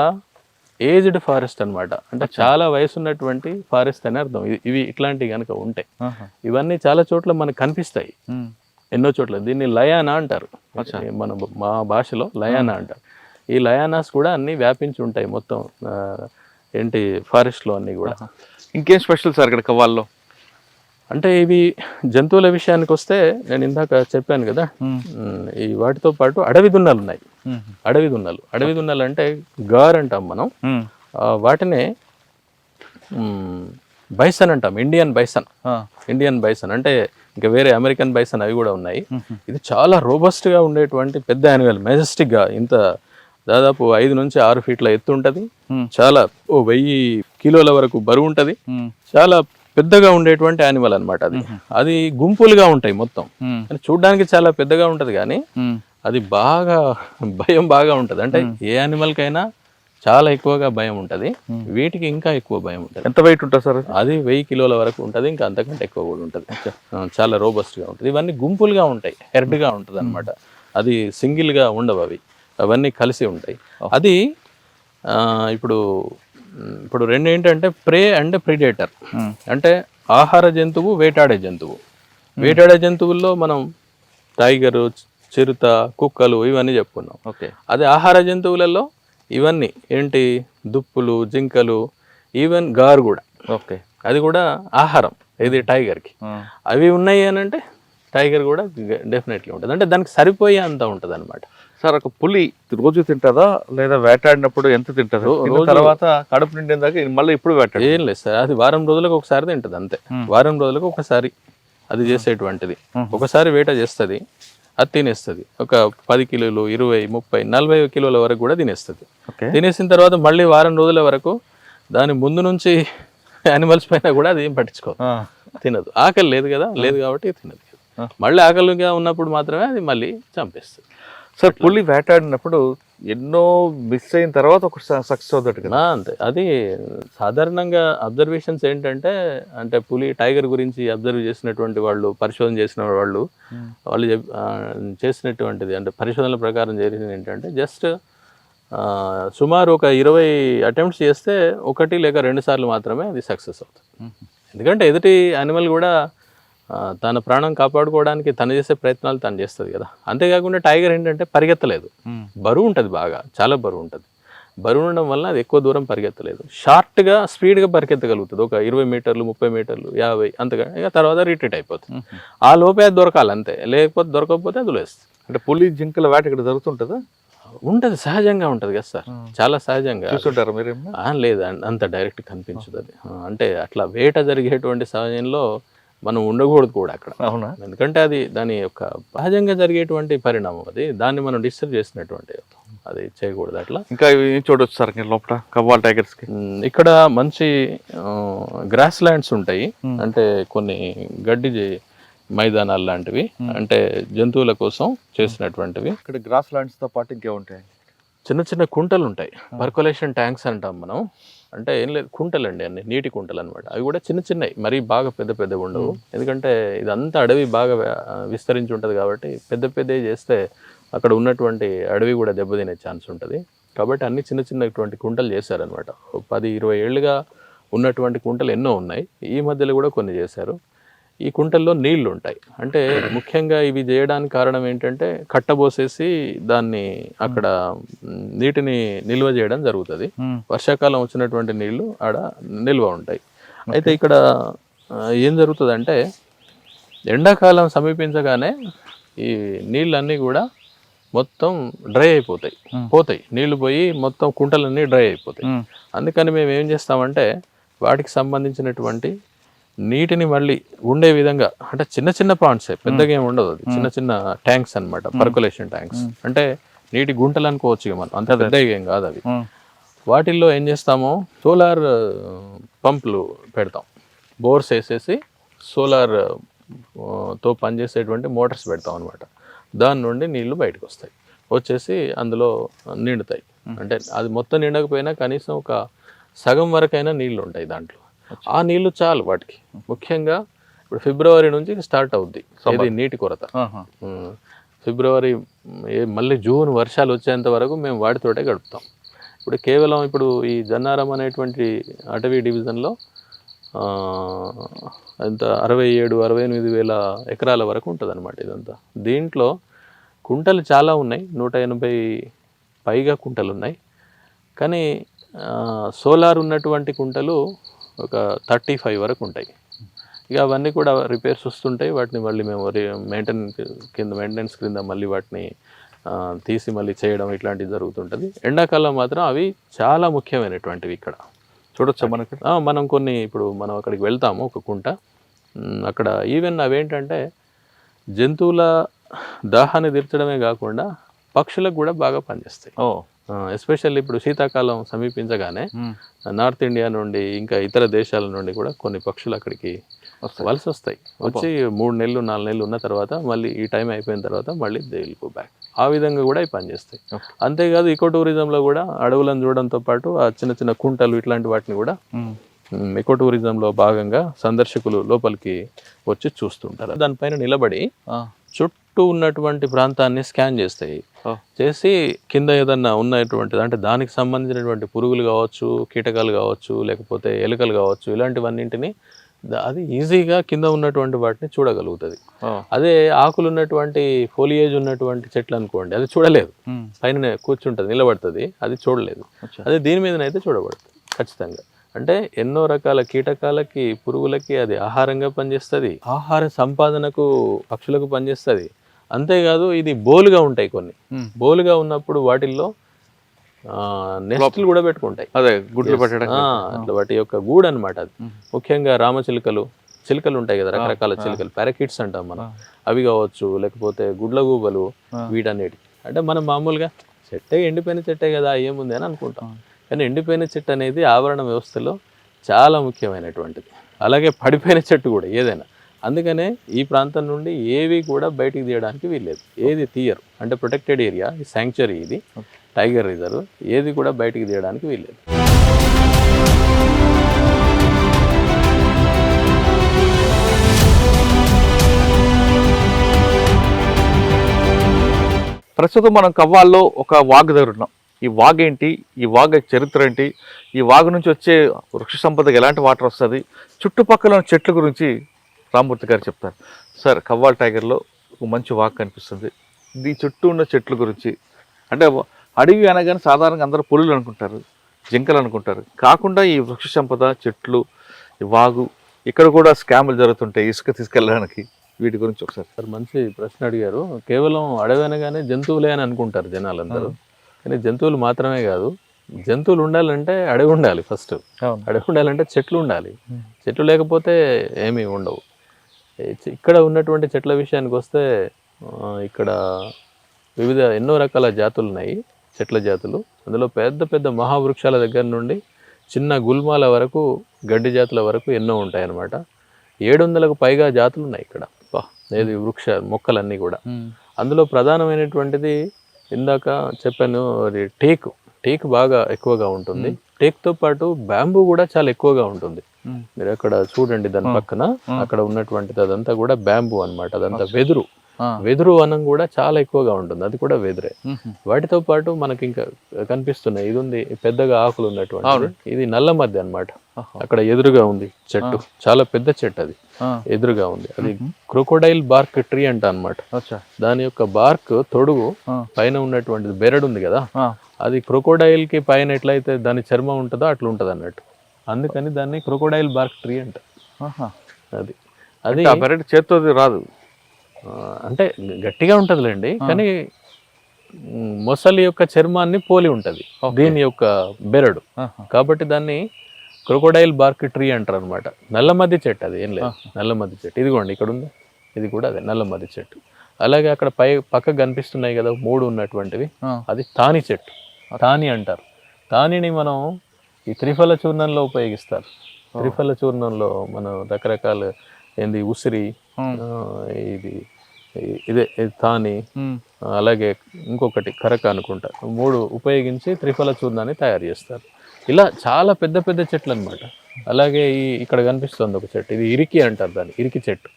ఏజ్డ్ ఫారెస్ట్ అనమాట. అంటే చాలా వయసు ఉన్నటువంటి ఫారెస్ట్ అని అర్థం. ఇవి ఇట్లాంటివి కనుక ఉంటాయి. ఇవన్నీ చాలా చోట్ల మనకు కనిపిస్తాయి. ఎన్నో చోట్ల దీన్ని లయానా అంటారు. మన మా భాషలో లయానా అంటారు. ఈ లయానాస్ కూడా అన్నీ వ్యాపించి ఉంటాయి మొత్తం ఏంటి ఫారెస్ట్లో అన్నీ కూడా. ఇంకేం స్పెషల్ సార్ ఇక్కడ కవ్వాల్లో? అంటే ఇవి జంతువుల విషయానికి వస్తే నేను ఇందాక చెప్పాను కదా, ఈ వాటితో పాటు అడవి దున్నలు ఉన్నాయి. అడవి దున్నలు అంటే గార్ అంటాం మనం. వాటినే బైసన్ అంటాం. ఇండియన్ బైసన్ అంటే ఇంకా వేరే అమెరికన్ బైసన్ అవి కూడా ఉన్నాయి. ఇది చాలా రోబస్ట్గా ఉండేటువంటి పెద్ద యానిమల్, మెజెస్టిక్గా ఇంత దాదాపు 5 నుంచి 6 ఫీట్ల ఎత్తు ఉంటుంది. చాలా 1000 కిలోల వరకు బరువు ఉంటుంది. చాలా పెద్దగా ఉండేటువంటి యానిమల్ అనమాట. అది గుంపులుగా ఉంటాయి మొత్తం. చూడడానికి చాలా పెద్దగా ఉంటది కానీ అది భయం బాగా ఉంటది. అంటే ఏ యానిమల్ కైనా చాలా ఎక్కువగా భయం ఉంటది, వీటికి ఇంకా ఎక్కువ భయం ఉంటది. ఎంత వెయిట్ ఉంటుంది సార్? అది 1000 కిలోల వరకు ఉంటది, ఇంకా అంతకంటే ఎక్కువ కూడా ఉంటది. చాలా రోబస్ట్ గా ఉంటది. ఇవన్నీ గుంపులుగా ఉంటాయి, హెర్డ్ గా ఉంటది అనమాట. అది సింగిల్ గా ఉండవు, అవన్నీ కలిసి ఉంటాయి. అది ఇప్పుడు రెండు ఏంటంటే ప్రే అండ్ ప్రిడేటర్. అంటే ఆహార జంతువు, వేటాడే జంతువు. వేటాడే జంతువుల్లో మనం టైగరు, చిరుత, కుక్కలు ఇవన్నీ చెప్పుకున్నాం. ఓకే. అదే ఆహార జంతువులలో ఇవన్నీ ఏంటి, దుప్పులు, జింకలు, ఈవెన్ గారు కూడా. ఓకే. అది కూడా ఆహారం ఇది టైగర్కి. అవి ఉన్నాయి అని అంటే టైగర్ కూడా డెఫినెట్లీ ఉంటుంది. అంటే దానికి సరిపోయే అంత ఉంటుంది అనమాట. సార్ ఒక పులి రోజు తింటుందా లేదా వేటాడినప్పుడు ఎంత తింటుందో, తర్వాత కడుపు నిండిన దాకా మళ్ళీ ఇప్పుడు వేటాడు? ఏం లేదు సార్, అది వారం రోజులకు ఒకసారి తింటుంది అంతే. వారం రోజులకు ఒకసారి అది చేసేటువంటిది. ఒకసారి వేట చేస్తుంది, అది తినేస్తుంది. ఒక 10 కిలోలు, 20, 30, 40 కిలోల వరకు కూడా తినేస్తుంది. తినేసిన తర్వాత మళ్ళీ వారం రోజుల వరకు దాని ముందు నుంచి యానిమల్స్ పైన కూడా అది ఏం పట్టించుకోదు, తినదు. ఆకలి లేదు కదా, లేదు కాబట్టి తినదు. మళ్ళీ ఆకలిగా ఉన్నప్పుడు మాత్రమే అది మళ్ళీ చంపేస్తుంది. సార్ పులి వేటాడినప్పుడు ఎన్నో మిస్ అయిన తర్వాత ఒక సక్సెస్ అవుతాడు కదా? అంతే. అది సాధారణంగా అబ్జర్వేషన్స్ ఏంటంటే, అంటే పులి టైగర్ గురించి అబ్జర్వ్ చేసినటువంటి వాళ్ళు, పరిశోధన చేసిన వాళ్ళు చేసినటువంటిది అంటే పరిశోధనల ప్రకారం జరిగింది ఏంటంటే, జస్ట్ సుమారు ఒక 20 అటెంప్ట్స్ చేస్తే 1 లేక 2 సార్లు మాత్రమే అది సక్సెస్ అవుతుంది. ఎందుకంటే ఎదుటి యానిమల్ కూడా తన ప్రాణం కాపాడుకోవడానికి తను చేసే ప్రయత్నాలు తను చేస్తుంది కదా. అంతేకాకుండా టైగర్ ఏంటంటే పరిగెత్తలేదు, బరువు ఉంటుంది, చాలా బరువు ఉంటుంది. బరువు ఉండడం వల్ల అది ఎక్కువ దూరం పరిగెత్తలేదు, షార్ట్గా స్పీడ్గా పరిగెత్తగలుగుతుంది. ఒక 20 మీటర్లు, 30 మీటర్లు, 50 అంతగా. ఇక తర్వాత రిట్రీట్ అయిపోతుంది. ఆ లోపే అది దొరకాలి అంతే, లేకపోతే దొరకకపోతే అది వదిలేస్తుంది. అంటే పులి, జింకల వేట ఇక్కడ జరుగుతుంటుందా? ఉంటుంది, సహజంగా ఉంటుంది కదా సార్, చాలా సహజంగా. చూస్తుంటారా మీరు? లేదు, అంత డైరెక్ట్ కనిపించదు అది. అంటే అట్లా వేట జరిగేటువంటి సమయంలో మనం ఉండకూడదు కూడా అక్కడ. అవునా? ఎందుకంటే అది దాని యొక్క సహజంగా జరిగేటువంటి పరిణామం. అది దాన్ని మనం డిస్టర్బ్ చేసినటువంటి, అది చేయకూడదు అట్లా. ఇంకా చూడవచ్చు సార్ లోపల కవ్వాల్ టైగర్స్కి? ఇక్కడ మంచి గ్రాస్ ల్యాండ్స్ ఉంటాయి, అంటే కొన్ని గడ్డి మైదానాలు లాంటివి, అంటే జంతువుల కోసం చేసినటువంటివి. ఇక్కడ గ్రాస్ ల్యాండ్స్తో పాటు ఇంకే ఉంటాయి, చిన్న చిన్న కుంటలు ఉంటాయి, పర్కులేషన్ ట్యాంక్స్ అంటాం మనం. అంటే ఏం లేదు, కుంటలు అండి, అన్ని నీటి కుంటలు అనమాట. అవి కూడా చిన్న చిన్నవి, మరీ బాగా పెద్ద ఉండవు. ఎందుకంటే ఇదంతా అడవి బాగా విస్తరించి ఉంటుంది కాబట్టి పెద్దవి చేస్తే అక్కడ ఉన్నటువంటి అడవి కూడా దెబ్బతినే ఛాన్స్ ఉంటుంది. కాబట్టి అన్ని చిన్నటువంటి కుంటలు చేశారనమాట. 10-20 ఏళ్ళుగా ఉన్నటువంటి కుంటలు ఎన్నో ఉన్నాయి, ఈ మధ్యలో కూడా కొన్ని చేశారు. ఈ కుంటల్లో నీళ్లు ఉంటాయి. అంటే ముఖ్యంగా ఇవి చేయడానికి కారణం ఏంటంటే, కట్టబోసేసి దాన్ని అక్కడ నీటిని నిల్వ చేయడం జరుగుతుంది. వర్షాకాలం వచ్చినటువంటి నీళ్లు ఆడ నిల్వ ఉంటాయి. అయితే ఇక్కడ ఏం జరుగుతుందంటే, ఎండాకాలం సమీపించగానే ఈ నీళ్ళన్నీ కూడా మొత్తం డ్రై పోతాయి. నీళ్లు పోయి మొత్తం కుంటలన్నీ డ్రై అయిపోతాయి. అందుకని మేము ఏం చేస్తామంటే, వాటికి సంబంధించినటువంటి నీటిని మళ్ళీ ఉండే విధంగా, అంటే చిన్న పాండ్సే, పెద్దగా ఏమి ఉండదు, అది చిన్న ట్యాంక్స్ అనమాట, పర్కులేషన్ ట్యాంక్స్. అంటే నీటి గుంటలు అనుకోవచ్చు ఇక మనం, అంత పెద్దగా ఏం కాదు అవి. వాటిల్లో ఏం చేస్తామో సోలార్ పంపులు పెడతాం, బోర్స్ వేసేసి సోలార్ తో పనిచేసేటువంటి మోటార్స్ పెడతాం అనమాట. దాని నుండి నీళ్లు బయటకు వచ్చేసి అందులో నిండుతాయి. అంటే అది మొత్తం నిండకపోయినా కనీసం ఒక సగం వరకైనా నీళ్లు ఉంటాయి దాంట్లో. ఆ నీళ్లు చాలు వాటికి. ముఖ్యంగా ఇప్పుడు ఫిబ్రవరి నుంచి స్టార్ట్ అవుద్ది ఇది నీటి కొరత. ఫిబ్రవరి మళ్ళీ జూన్ వర్షాలు వచ్చేంత వరకు మేము వాటితోటే గడుపుతాం. ఇప్పుడు కేవలం ఈ జన్నారం అనేటువంటి అటవీ డివిజన్లో ఎంత 67-68 వేల ఎకరాల వరకు ఉంటుంది అనమాట ఇదంతా. దీంట్లో కుంటలు చాలా ఉన్నాయి, 180 పైగా కుంటలు ఉన్నాయి. కానీ సోలార్ ఉన్నటువంటి కుంటలు ఒక 35 వరకు ఉంటాయి. ఇక అవన్నీ కూడా రిపేర్స్ వస్తుంటాయి. వాటిని మళ్ళీ మేము మెయింటెనెన్స్ క్రింద మళ్ళీ వాటిని తీసి మళ్ళీ చేయడం ఇట్లాంటివి జరుగుతుంటుంది. ఎండాకాలం మాత్రం అవి చాలా ముఖ్యమైనటువంటివి. ఇక్కడ చూడొచ్చా మనకి? మనం కొన్ని ఇప్పుడు మనం అక్కడికి వెళ్తాము ఒక కుంట, అక్కడ ఈవెన్ అవేంటంటే జంతువుల దాహాన్ని తీర్చడమే కాకుండా పక్షులకు కూడా బాగా పనిచేస్తాయి. ఎస్పెషల్లీ ఇప్పుడు శీతాకాలం సమీపించగానే నార్త్ ఇండియా నుండి ఇంకా ఇతర దేశాల నుండి కూడా కొన్ని పక్షులు అక్కడికి వలస వస్తాయి. వచ్చి 3 నెలలు 4 నెలలు ఉన్న తర్వాత మళ్ళీ ఈ టైం అయిపోయిన తర్వాత మళ్ళీ దే విల్ గో బ్యాక్. ఆ విధంగా కూడా అవి పనిచేస్తాయి. అంతేకాదు ఈకో టూరిజంలో కూడా అడవులను చూడడంతో పాటు ఆ చిన్న చిన్న కుంటలు ఇట్లాంటి వాటిని కూడా ఎకో టూరిజంలో భాగంగా సందర్శకులు లోపలికి వచ్చి చూస్తుంటారు. దానిపైన నిలబడి చుట్టూ ఉన్నటువంటి ప్రాంతాన్ని స్కాన్ చేస్తాయి. చేసి కింద ఏదన్నా ఉన్నటువంటిది అంటే దానికి సంబంధించినటువంటి పురుగులు కావచ్చు, కీటకాలు కావచ్చు, లేకపోతే ఎలుకలు కావచ్చు, ఇలాంటివన్నింటినీ అది ఈజీగా కింద ఉన్నటువంటి వాటిని చూడగలుగుతుంది. అదే ఆకులు ఉన్నటువంటి ఫోలియేజ్ ఉన్నటువంటి చెట్లు అనుకోండి, అది చూడలేదు, పైన కూర్చుంటుంది, నిలబడుతుంది, అది చూడలేదు. అదే దీని మీదనైతే చూడబడుతుంది ఖచ్చితంగా. అంటే ఎన్నో రకాల కీటకాలకి, పురుగులకి అది ఆహారంగా పనిచేస్తుంది, ఆహార సంపాదనకు పక్షులకు పనిచేస్తుంది. అంతేకాదు ఇది బోలుగా ఉంటాయి, కొన్ని బోలుగా ఉన్నప్పుడు వాటిల్లో నెస్ట్లు కూడా పెట్టుకుంటాయి. అదే గుడ్లు పెట్టడం, అట్లా వాటి యొక్క గూడు అనమాట అది. ముఖ్యంగా రామచిలుకలు ఉంటాయి కదా, రకరకాల చిలుకలు, పారాకిట్స్ అంటాం మనం, అవి కావచ్చు, లేకపోతే గుడ్లగూబలు, వీటన్నిటి. అంటే మనం మామూలుగా ఎండిపోయిన చెట్టే కదా ఏముంది అని అనుకుంటాం. కానీ ఎండిపోయిన చెట్టు అనేది ఆవరణ వ్యవస్థలో చాలా ముఖ్యమైనటువంటిది. అలాగే పడిపోయిన చెట్టు కూడా ఏదైనా. అందుకనే ఈ ప్రాంతం నుండి ఏవి కూడా బయటికి తీయడానికి వీల్లేదు, ఏది తీయరు. అంటే ప్రొటెక్టెడ్ ఏరియా, ఈ శాంక్చురీ, ఇది టైగర్ రిజర్వ్, ఏది కూడా బయటికి తీయడానికి వీల్లేదు. ప్రస్తుతం మనం కవ్వాల్లో ఒక వాగు దగ్గర ఉన్నాం. ఈ వాగు ఏంటి, ఈ వాగు చరిత్ర ఏంటి, ఈ వాగు నుంచి వచ్చే వృక్ష సంపదకి ఎలాంటి వాటర్ వస్తుంది, చుట్టుపక్కల చెట్ల గురించి రామ్మూర్తి గారు చెప్తారు. సార్, కవ్వాల్ టైగర్లో ఒక మంచి వాగు కనిపిస్తుంది. ఈ చుట్టూ ఉన్న చెట్ల గురించి, అంటే అడవి అనగానే సాధారణంగా అందరూ పులులు అనుకుంటారు, జింకలు అనుకుంటారు, కాకుండా ఈ వృక్ష సంపద, చెట్లు, ఈ వాగు, ఇక్కడ కూడా స్కాములు జరుగుతుంటాయి ఇసుక తీసుకెళ్ళడానికి. వీటి గురించి ఒకసారి. సార్, మంచి ప్రశ్న అడిగారు. కేవలం అడవి అనగానే జంతువులే అని అనుకుంటారు జనాలందరూ. కానీ జంతువులు మాత్రమే కాదు, జంతువులు ఉండాలంటే అడవి ఉండాలి ఫస్ట్. అడవి ఉండాలంటే చెట్లు ఉండాలి. చెట్లు లేకపోతే ఏమీ ఉండవు. ఇక్కడ ఉన్నటువంటి చెట్ల విషయానికి వస్తే, ఇక్కడ ఎన్నో రకాల జాతులు ఉన్నాయి, చెట్ల జాతులు. అందులో పెద్ద పెద్ద మహావృక్షాల దగ్గర నుండి చిన్న గుల్మాల వరకు, గడ్డి జాతుల వరకు ఎన్నో ఉంటాయన్నమాట. 700కు పైగా జాతులు ఉన్నాయి ఇక్కడ, ఏది వృక్ష మొక్కలన్నీ కూడా. అందులో ప్రధానమైనటువంటిది ఇందాక చెప్పాను, అది టేక్ బాగా ఎక్కువగా ఉంటుంది. టేక్తో పాటు బ్యాంబూ కూడా చాలా ఎక్కువగా ఉంటుంది. మీరు అక్కడ చూడండి, దాని పక్కన అక్కడ ఉన్నటువంటిది అదంతా కూడా బ్యాంబూ అన్నమాట. అదంతా వెదురు వనం కూడా చాలా ఎక్కువగా ఉంటుంది, అది కూడా వెదురే. వాటితో పాటు మనకి ఇంకా కనిపిస్తున్నాయి, ఇది ఉంది పెద్దగా ఆకులు ఉన్నటువంటి, ఇది నల్ల మధ్య అన్నమాట. అక్కడ ఎదురుగా ఉంది చెట్టు, చాలా పెద్ద చెట్టు, అది ఎదురుగా ఉంది. అది క్రొకోడైల్ బార్క్ ట్రీ అంట అన్నమాట. దాని యొక్క బార్క్ తొడుగు పైన ఉన్నటువంటిది బెరడు ఉంది కదా, అది క్రొకోడైల్ కి పైన ఎట్లయితే దాని చర్మం ఉంటుందో అట్లా ఉంటది అన్నట్టు. అందుకని దాన్ని క్రొకోడైల్ బార్క్ ట్రీ అంట. అది బెరడు చేత్తో రాదు, అంటే గట్టిగా ఉంటదిలేండి, కానీ మొసలి యొక్క చర్మాన్ని పోలి ఉంటది దీని యొక్క బెరడు. కాబట్టి దాన్ని క్రొకోడైల్ బార్క్ ట్రీ అంటారు అనమాట. నల్లమద్ది చెట్టు, అది ఏం లేదు, నల్లమద్ది చెట్టు. ఇదిగోండి ఇక్కడ ఉంది, ఇది కూడా అదే నల్లమద్ది చెట్టు. అలాగే అక్కడ పక్కకు కనిపిస్తున్నాయి కదా 3 ఉన్నటువంటివి, అది తాని చెట్టు, తాని అంటారు. తానిని మనం ఈ త్రిఫల చూర్ణంలో ఉపయోగిస్తారు. త్రిఫల చూర్ణంలో మనం రకరకాల ఉసిరి, ఇదే తాని, అలాగే ఇంకొకటి కరక అనుకుంటా, 3 ఉపయోగించి త్రిఫల చూర్ణాన్ని తయారు చేస్తారు. ఇలా చాలా పెద్ద పెద్ద చెట్లు అన్నమాట. అలాగే ఇక్కడ కనిపిస్తుంది ఒక చెట్టు, ఇది ఇరికి అంటారు దాన్ని, ఇరికి చెట్టు.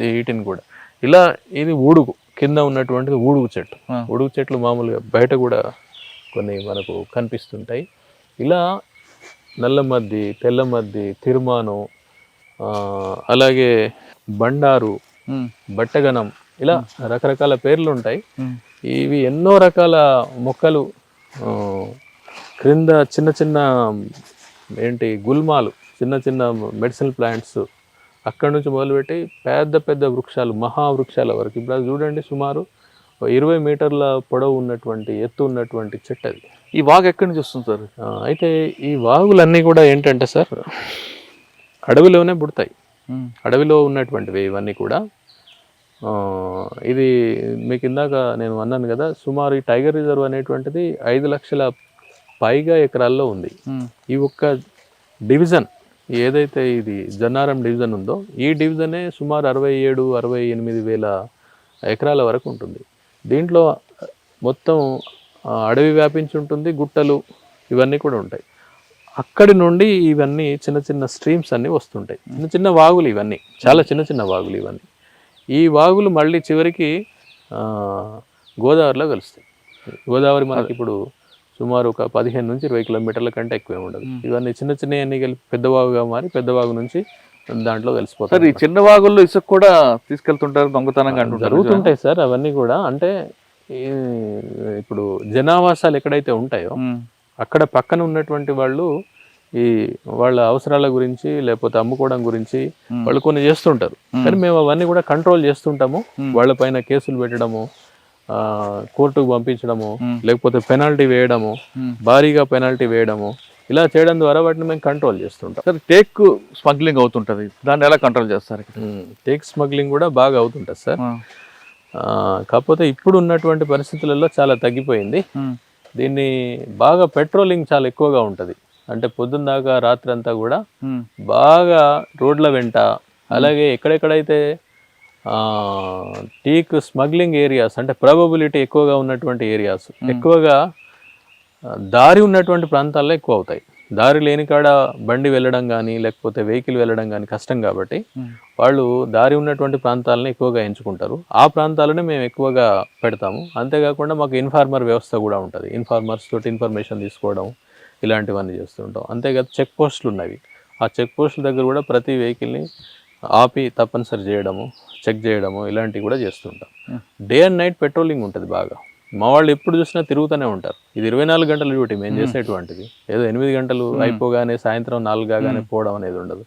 వీటిని కూడా ఇలా, ఇది ఊడుగు కింద ఉన్నటువంటిది ఊడుగు చెట్టు. ఊడుగు చెట్లు మామూలుగా బయట కూడా కొన్ని మనకు కనిపిస్తుంటాయి. ఇలా నల్లమద్ది, తెల్లమద్ది, తిరుమాను, అలాగే బండారు, బట్టగనం, ఇలా రకరకాల పేర్లు ఉంటాయి. ఇవి ఎన్నో రకాల మొక్కలు, క్రింద చిన్న చిన్న గుల్మాలు, చిన్న చిన్న మెడిసినల్ ప్లాంట్స్, అక్కడి నుంచి మొదలుపెట్టి పెద్ద పెద్ద వృక్షాలు, మహావృక్షాల వరకు. ఇప్పుడు అది చూడండి, సుమారు 20 మీటర్ల పొడవు ఉన్నటువంటి, ఎత్తు ఉన్నటువంటి చెట్టు అది. ఈ వాగు ఎక్కడి నుంచి వస్తుంది సార్? అయితే ఈ వాగులన్నీ కూడా ఏంటంటే సార్, అడవిలోనే పుడతాయి. అడవిలో ఉన్నటువంటివి ఇవన్నీ కూడా. ఇది మీకు ఇందాక నేను అన్నాను కదా, సుమారు ఈ టైగర్ రిజర్వ్ అనేటువంటిది 5 లక్షల పైగా ఎకరాల్లో ఉంది. ఈ ఒక్క డివిజన్ ఏదైతే ఇది జన్నారం డివిజన్ ఉందో, ఈ డివిజనే సుమారు 67-68 వేల ఎకరాల వరకు ఉంటుంది. దీంట్లో మొత్తం అడవి వ్యాపించి ఉంటుంది, గుట్టలు ఇవన్నీ కూడా ఉంటాయి. అక్కడి నుండి ఇవన్నీ చిన్న చిన్న స్ట్రీమ్స్ అన్నీ వస్తుంటాయి, చిన్న చిన్న వాగులు ఇవన్నీ, చాలా చిన్న చిన్న వాగులు ఇవన్నీ. ఈ వాగులు మళ్ళీ చివరికి గోదావరిలో కలుస్తాయి. గోదావరి మనకి ఇప్పుడు సుమారు ఒక 15-20 కిలోమీటర్ల కంటే ఎక్కువే ఉండదు. ఇవన్నీ చిన్న చిన్న అన్ని కలిపి పెద్ద వాగుగా మారి, పెద్ద వాగు నుంచి దాంట్లో కలిసిపోతారు. ఈ చిన్న వాగుల్లో ఇసుక కూడా తీసుకెళ్తుంటారు, దొంగతనంగా జరుగుతుంటాయి సార్ అవన్నీ కూడా. అంటే ఇప్పుడు జనావాసాలు ఎక్కడైతే ఉంటాయో అక్కడ పక్కన ఉన్నటువంటి వాళ్ళు ఈ వాళ్ళ అవసరాల గురించి లేకపోతే అమ్ముకోవడం గురించి వాళ్ళు కొన్ని చేస్తుంటారు. కానీ మేము అవన్నీ కూడా కంట్రోల్ చేస్తుంటాము. వాళ్ళపైన కేసులు పెట్టడము, కోర్టుకు పంపించడము, లేకపోతే పెనాల్టీ వేయడము, భారీగా పెనాల్టీ వేయడము, ఇలా చేయడం ద్వారా వాటిని మేము కంట్రోల్ చేస్తుంటాం. సార్, టేక్ స్మగ్లింగ్ అవుతుంటుంది, దాన్ని ఎలా కంట్రోల్ చేస్తారు? టేక్ స్మగ్లింగ్ కూడా బాగా అవుతుంటుంది సార్. కాకపోతే ఇప్పుడు ఉన్నటువంటి పరిస్థితులలో చాలా తగ్గిపోయింది. దీన్ని బాగా పెట్రోలింగ్ చాలా ఎక్కువగా ఉంటుంది. అంటే పొద్దున్న దాకా రాత్రి అంతా కూడా బాగా రోడ్ల వెంట, అలాగే ఎక్కడెక్కడైతే టీక్ స్మగ్లింగ్ ఏరియాస్ అంటే ప్రాబబిలిటీ ఎక్కువగా ఉన్నటువంటి ఏరియాస్, ఎక్కువగా దారి ఉన్నటువంటి ప్రాంతాల్లో ఎక్కువ అవుతాయి. దారి లేని కాడ బండి వెళ్ళడం కానీ లేకపోతే వెహికల్ వెళ్ళడం కానీ కష్టం కాబట్టి వాళ్ళు దారి ఉన్నటువంటి ప్రాంతాలను ఎక్కువగా ఎంచుకుంటారు. ఆ ప్రాంతాలను మేము ఎక్కువగా పెడతాము. అంతేకాకుండా మాకు ఇన్ఫార్మర్ వ్యవస్థ కూడా ఉంటుంది. ఇన్ఫార్మర్స్ తోటి ఇన్ఫర్మేషన్ తీసుకోవడం ఇలాంటివన్నీ చేస్తుంటాం. అంతేకాదు చెక్ పోస్టులు ఉన్నవి. ఆ చెక్ పోస్టుల దగ్గర కూడా ప్రతి వెహికల్ని ఆపి తప్పనిసరి చేయడము, చెక్ చేయడము ఇలాంటివి కూడా చేస్తుంటాం. డే అండ్ నైట్ పెట్రోలింగ్ ఉంటుంది బాగా. మా వాళ్ళు ఎప్పుడు చూసినా తిరుగుతూనే ఉంటారు. ఇది 24 గంటల డ్యూటీ మేము చేసేటువంటిది. ఏదో 8 గంటలు అయిపోగానే సాయంత్రం 4 కాగానే పోవడం అనేది ఉండదు.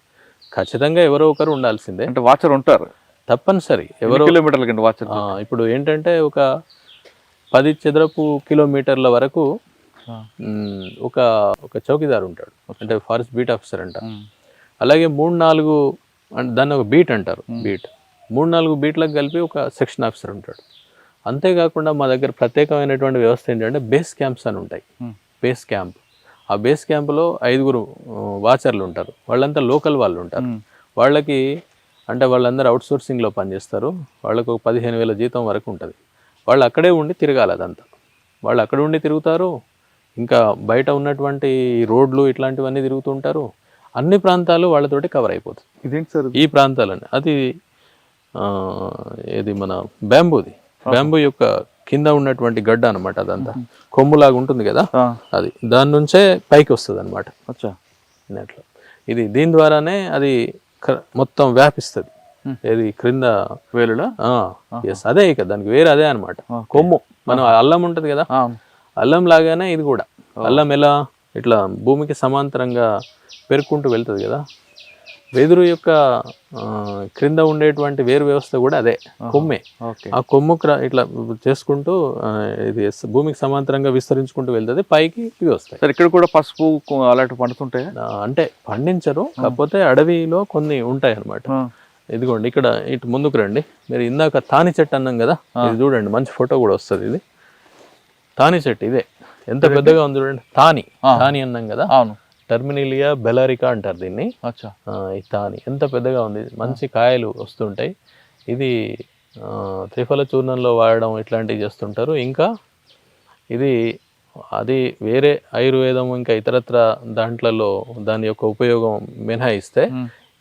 ఖచ్చితంగా ఎవరో ఒకరు ఉండాల్సిందే. అంటే వాచర్ ఉంటారు తప్పనిసరి. ఎవరో కిలోమీటర్ల కింద వాచర్. ఇప్పుడు ఏంటంటే ఒక 10 చదరపు కిలోమీటర్ల వరకు ఒక చౌకీదారు ఉంటాడు, అంటే ఫారెస్ట్ బీట్ ఆఫీసర్ అంట. అలాగే 3-4 దాన్ని ఒక బీట్ అంటారు. బీట్ 3-4 బీట్లకు కలిపి ఒక సెక్షన్ ఆఫీసర్ ఉంటాడు. అంతేకాకుండా మా దగ్గర ప్రత్యేకమైనటువంటి వ్యవస్థ ఏంటంటే బేస్ క్యాంప్స్ అని ఉంటాయి. బేస్ క్యాంప్, ఆ బేస్ క్యాంపులో 5 వాచర్లు ఉంటారు. వాళ్ళంతా లోకల్ వాళ్ళు ఉంటారు. వాళ్ళకి అంటే వాళ్ళందరూ అవుట్సోర్సింగ్లో పనిచేస్తారు. వాళ్ళకు 15,000 జీతం వరకు ఉంటుంది. వాళ్ళు అక్కడే ఉండి తిరగాలి. అదంతా వాళ్ళు అక్కడ ఉండి తిరుగుతారు. ఇంకా బయట ఉన్నటువంటి రోడ్లు ఇట్లాంటివన్నీ తిరుగుతుంటారు. అన్ని ప్రాంతాలు వాళ్ళతోటి కవర్ అయిపోతుంది. ఇదేంటి సార్ ఈ ప్రాంతాలని? అది ఇది మన బ్యాంబూ యొక్క కింద ఉన్నటువంటి గడ్డ అనమాట. అదంతా కొమ్ములాగా ఉంటుంది కదా, అది దాని నుంచే పైకి వస్తుంది అనమాట. అచ్చా, అట్లా ఇది దీని ద్వారానే అది మొత్తం వ్యాపిస్తుంది. ఏది క్రింద వేలుడా? ఎస్, అదే ఇక దానికి వేరే అదే అనమాట. కొమ్ము మనం అల్లం ఉంటుంది కదా, అల్లం లాగానే ఇది కూడా. అల్లం ఎలా ఇట్లా భూమికి సమాంతరంగా పెరుక్కుంటూ వెళ్తుంది కదా, వెదురు యొక్క క్రింద ఉండేటువంటి వేరు వ్యవస్థ కూడా అదే కొమ్మే. ఆ కొమ్ము ఇట్లా చేసుకుంటూ ఇది భూమికి సమాంతరంగా విస్తరించుకుంటూ వెళ్తుంది, పైకి ఇవి వస్తాయి. సార్, ఇక్కడ కూడా పసుపు అలాంటివి పండుతుంటాయి? అంటే పండించరు, కాకపోతే అడవిలో కొన్ని ఉంటాయి అన్నమాట. ఇదిగోండి, ఇక్కడ ఇటు ముందుకు రండి. మీరు ఇందాక తాని చెట్టు అన్నాం కదా, ఇది చూడండి, మంచి ఫోటో కూడా వస్తుంది. ఇది తాని చెట్టు, ఇదే ఎంత పెద్దగా ఉంది చూడండి. తాని అన్నాం కదా, టర్మినిలియా బెలారికా అంటారు దీన్ని. ఈ తాని ఎంత పెద్దగా ఉంది, మంచి కాయలు వస్తుంటాయి. ఇది త్రిఫల చూర్ణంలో వాడడం ఇట్లాంటివి చేస్తుంటారు. ఇంకా ఇది అది వేరే ఆయుర్వేదం ఇంకా ఇతరత్ర దాంట్లలో దాని యొక్క ఉపయోగం మినహాయిస్తే